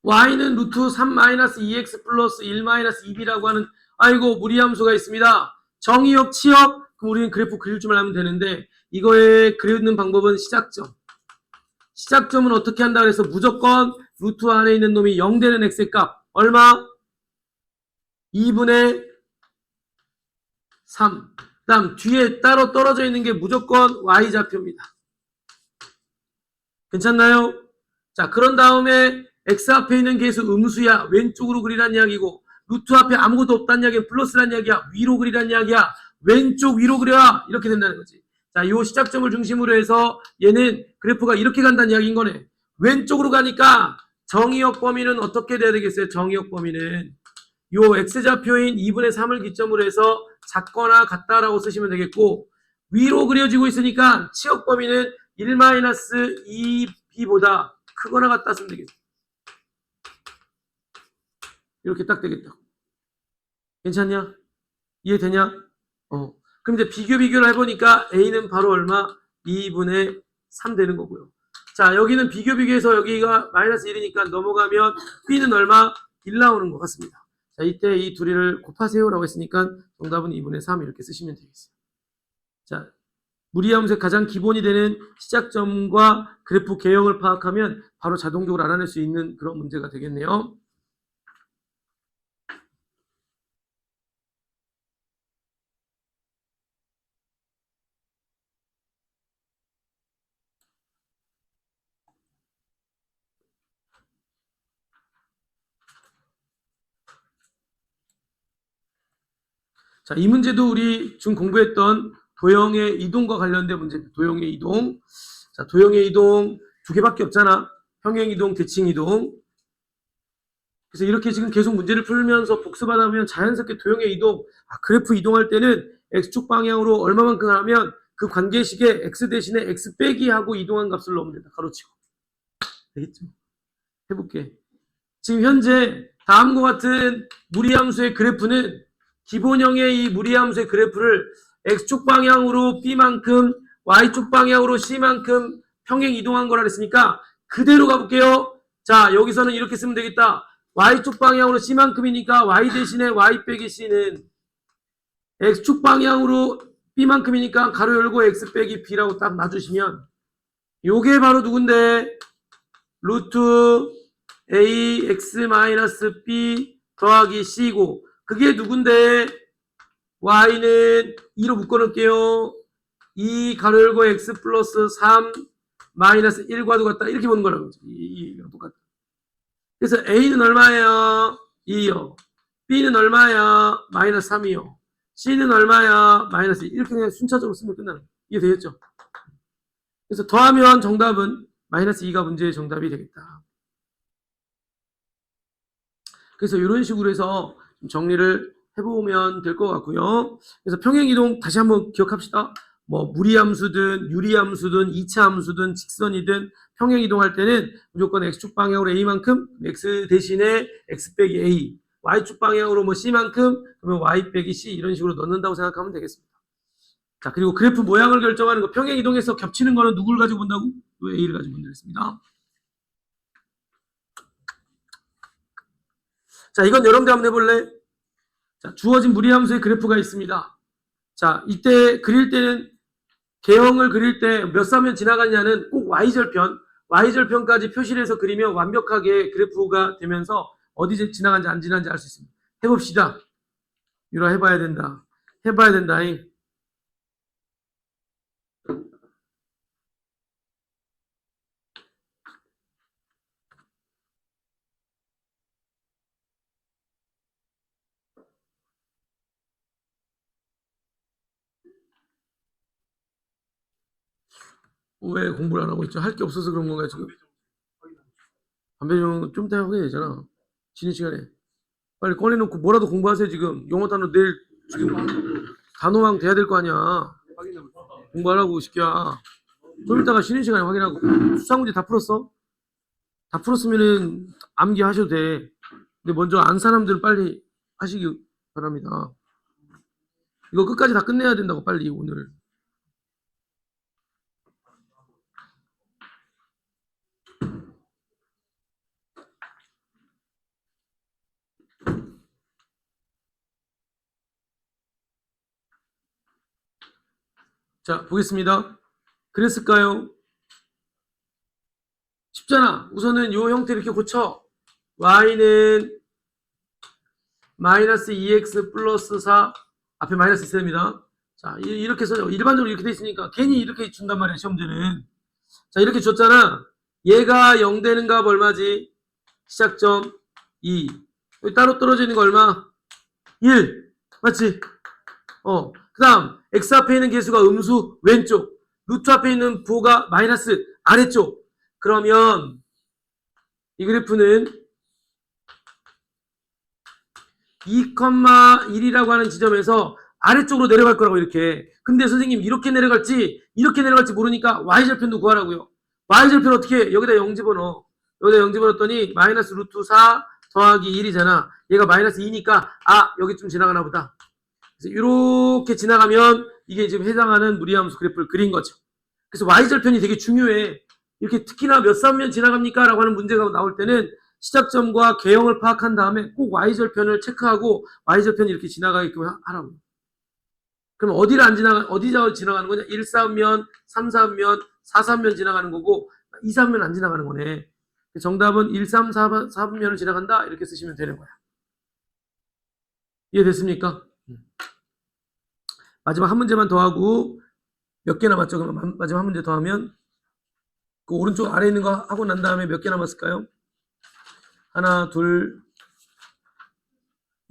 y는 루트 3-2x 플러스 1-2b라고 하는 아이고 무리함수가 있습니다. 정의역, 치역, 그럼 우리는 그래프 그릴 줄만 하면 되는데 이거에 그리는 방법은 시작점. 시작점은 어떻게 한다 그래서 무조건 루트 안에 있는 놈이 0 되는 x의 값 얼마? 2분의 3. 그 다음 뒤에 따로 떨어져 있는 게 무조건 y좌표입니다. 괜찮나요? 자, 그런 다음에 x 앞에 있는 계수 음수야. 왼쪽으로 그리란 이야기고 루트 앞에 아무것도 없다는 이야기야. 플러스란 이야기야. 위로 그리란 이야기야. 왼쪽 위로 그려. 이렇게 된다는 거지. 자, 요 시작점을 중심으로 해서 얘는 그래프가 이렇게 간다는 이야기인 거네. 왼쪽으로 가니까 정의역 범위는 어떻게 돼야 되겠어요? 정의역 범위는 요 x좌표인 2분의 3을 기점으로 해서 작거나 같다라고 쓰시면 되겠고 위로 그려지고 있으니까 치역 범위는 1-2b보다 크거나 같다 쓰면 되겠다. 이렇게 딱 되겠다. 괜찮냐? 이해되냐? 그럼 이제 비교를 해보니까 A는 바로 얼마? 2분의 3 되는 거고요. 자, 여기는 비교해서 여기가 마이너스 1이니까 넘어가면 B는 얼마? 1 나오는 것 같습니다. 자, 이때 이 둘이를 곱하세요 라고 했으니까 정답은 2분의 3 이렇게 쓰시면 되겠어요. 자, 무리함수의 가장 기본이 되는 시작점과 그래프 개형을 파악하면 바로 자동적으로 알아낼 수 있는 그런 문제가 되겠네요. 자, 이 문제도 우리 지금 공부했던 도형의 이동과 관련된 문제입니다. 도형의 이동. 자, 도형의 이동 두 개밖에 없잖아. 평행 이동, 대칭 이동. 그래서 이렇게 지금 계속 문제를 풀면서 복습하다 보면 자연스럽게 도형의 이동, 그래프 이동할 때는 x축 방향으로 얼마만큼 하면 그 관계식에 x 대신에 x 빼기 하고 이동한 값을 넣으면 된다. 가로치고. 되겠죠? 해볼게. 지금 현재 다음과 같은 무리함수의 그래프는 기본형의 이 무리함수의 그래프를 x축 방향으로 b만큼 y축 방향으로 c만큼 평행 이동한 거라 그랬으니까 그대로 가볼게요. 자, 여기서는 이렇게 쓰면 되겠다. y축 방향으로 c만큼이니까 y 대신에 y 빼기 c는 x축 방향으로 b만큼이니까 가로 열고 x 빼기 b라고 딱 놔주시면 요게 바로 누군데? 루트 a x 마이너스 b 더하기 c고 그게 누군데? y는 2로 묶어놓을게요. 2 가로 열고 x 플러스 3 마이너스 1과도 같다. 이렇게 보는 거라고. 이랑 똑같다. 그래서 a는 얼마예요? 2요. b는 얼마야? 마이너스 3이요. c는 얼마야? 마이너스 1. 이렇게 그냥 순차적으로 쓰면 끝나는 거예요. 이해 되겠죠? 그래서 더하면 정답은 마이너스 2가 문제의 정답이 되겠다. 그래서 이런 식으로 해서 정리를 해보면 될 것 같고요. 그래서 평행이동 다시 한번 기억합시다. 뭐 무리함수든 유리함수든 2차 함수든 직선이든 평행이동할 때는 무조건 x축 방향으로 a만큼 x 대신에 x 빼기 a, y축 방향으로 뭐 c만큼 그러면 y 빼기 c 이런 식으로 넣는다고 생각하면 되겠습니다. 자, 그리고 그래프 모양을 결정하는 거 평행이동에서 겹치는 거는 누구를 가지고 본다고? a를 가지고 본다겠습니다. 자, 이건 여러분들 한번 해볼래? 자, 주어진 무리함수의 그래프가 있습니다. 자, 이때 그릴 때는 개형을 그릴 때 몇 사면 지나갔냐는 꼭 y절편까지 표시를 해서 그리면 완벽하게 그래프가 되면서 어디 지나간지 안 지나간지 알 수 있습니다. 해봅시다. 유라 해봐야 된다. 해봐야 된다잉. 왜 공부를 안 하고 있죠? 할 게 없어서 그런 건가요, 지금? 담배 좀 이따 하게 되잖아. 쉬는 시간에. 빨리 꺼내놓고 뭐라도 공부하세요, 지금. 영어 단어 내일 지금 단어왕 돼야 될 거 아니야. 공부하라고, 시키야. 좀 이따가 쉬는 시간에 확인하고. 수상문제 다 풀었어? 다 풀었으면은 암기하셔도 돼. 근데 먼저 안 사람들은 빨리 하시기 바랍니다. 이거 끝까지 다 끝내야 된다고, 빨리, 오늘. 자, 보겠습니다. 그랬을까요? 쉽잖아. 우선은 이 형태 이렇게 고쳐. y는 마이너스 2x 플러스 4 앞에 마이너스 있어야 됩니다. 자, 이렇게 써요. 일반적으로 이렇게 돼 있으니까 괜히 이렇게 준단 말이야, 시험제는. 자, 이렇게 줬잖아. 얘가 0 되는 값 얼마지? 시작점 2. 여기 따로 떨어져 있는 거 얼마? 1. 맞지? 그 다음 x 앞에 있는 개수가 음수 왼쪽, 루트 앞에 있는 부호가 마이너스 아래쪽. 그러면 이 그래프는 2,1이라고 하는 지점에서 아래쪽으로 내려갈 거라고 이렇게. 근데 선생님 이렇게 내려갈지 이렇게 내려갈지 모르니까 y절편도 구하라고요. y절편 어떻게 해? 여기다 0 집어넣어. 여기다 0 집어넣었더니 마이너스 루트 4 더하기 1이잖아. 얘가 마이너스 2니까 여기쯤 지나가나 보다. 그래서 이렇게 지나가면 이게 지금 해당하는 무리함수 그래프를 그린 거죠. 그래서 y절편이 되게 중요해. 이렇게 특히나 몇 사면 지나갑니까? 라고 하는 문제가 나올 때는 시작점과 개형을 파악한 다음에 꼭 y절편을 체크하고 y절편이 이렇게 지나가게끔 하라고. 그럼 어디를 지나가는 거냐? 1, 3면, 3, 3면, 4, 3면 지나가는 거고 2, 3면 안 지나가는 거네. 정답은 1, 3, 4, 4면을 지나간다. 이렇게 쓰시면 되는 거야. 이해됐습니까? 마지막 한 문제만 더 하고 몇 개 남았죠? 그럼 마지막 한 문제 더 하면 그 오른쪽 아래 있는 거 하고 난 다음에 몇 개 남았을까요? 하나, 둘,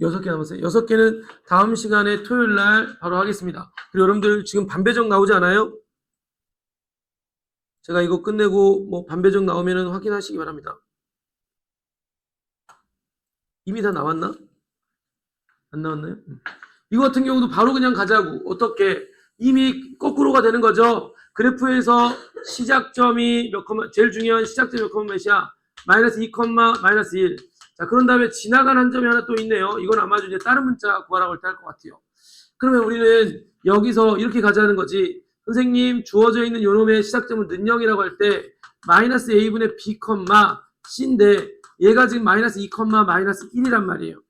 6개 남았어요. 6개는 다음 시간에 토요일 날 바로 하겠습니다. 그리고 여러분들 지금 반배정 나오지 않아요? 제가 이거 끝내고 뭐 반배정 나오면은 확인하시기 바랍니다. 이미 다 나왔나? 안 나왔나요? 이거 같은 경우도 바로 그냥 가자고. 어떻게? 이미 거꾸로가 되는 거죠. 그래프에서 시작점이 몇 컴마, 제일 중요한 시작점이 몇 컴마 몇이야? 마이너스 2 컴마 마이너스 1. 자, 그런 다음에 지나간 한 점이 하나 또 있네요. 이건 아마 이제 다른 문자 구하라고 할 때 할 것 같아요. 그러면 우리는 여기서 이렇게 가자는 거지. 선생님, 주어져 있는 요놈의 시작점은 는영이라고 할 때 마이너스 a분의 b 컴마 c인데 얘가 지금 마이너스 2 컴마 마이너스 1이란 말이에요.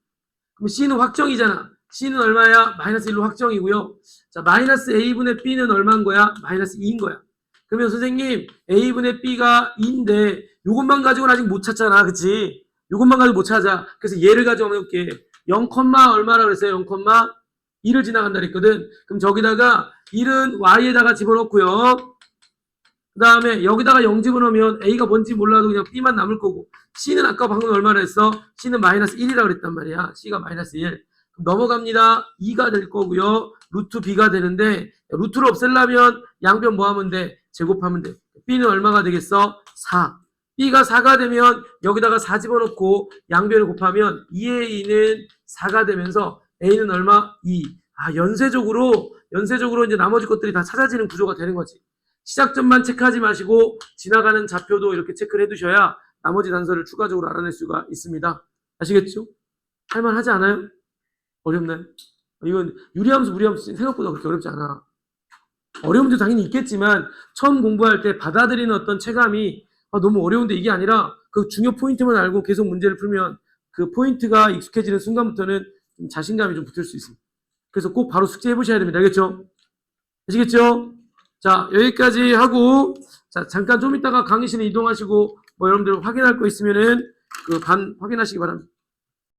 그럼 c는 확정이잖아. c는 얼마야? 마이너스 1로 확정이고요. 자, 마이너스 a분의 b는 얼마인 거야? 마이너스 2인 거야. 그러면 선생님, a분의 b가 2인데 요것만 가지고는 아직 못 찾잖아. 그치? 요것만 가지고 못 찾아. 그래서 얘를 가지고 해볼게. 0, 얼마라 그랬어요? 0, 1을 지나간다 그랬거든. 그럼 저기다가 1은 y에다가 집어넣고요. 그 다음에 여기다가 0 집어넣으면 a가 뭔지 몰라도 그냥 b만 남을 거고, c는 아까 방금 얼마나 했어? c는 마이너스 1이라고 그랬단 말이야. c가 마이너스 1. 그럼 넘어갑니다. 2가 될 거고요. 루트 b가 되는데 루트를 없애려면 양변 뭐 하면 돼? 제곱하면 돼. b는 얼마가 되겠어? 4. b가 4가 되면 여기다가 4 집어넣고 양변을 곱하면 2의 2는 4가 되면서 a는 얼마? 2. 아, 연쇄적으로 이제 나머지 것들이 다 찾아지는 구조가 되는 거지. 시작점만 체크하지 마시고 지나가는 좌표도 이렇게 체크를 해두셔야 나머지 단서를 추가적으로 알아낼 수가 있습니다. 아시겠죠? 할만하지 않아요? 어렵나요? 이건 유리함수, 무리함수 생각보다 그렇게 어렵지 않아. 어려움도 당연히 있겠지만 처음 공부할 때 받아들이는 어떤 체감이 너무 어려운데 이게 아니라 그 중요 포인트만 알고 계속 문제를 풀면 그 포인트가 익숙해지는 순간부터는 좀 자신감이 좀 붙을 수 있습니다. 그래서 꼭 바로 숙제해 보셔야 됩니다. 알겠죠? 아시겠죠? 자, 여기까지 하고, 자, 잠깐 좀 이따가 강의실에 이동하시고, 뭐 여러분들 확인할 거 있으면은 그 반 확인하시기 바랍니다.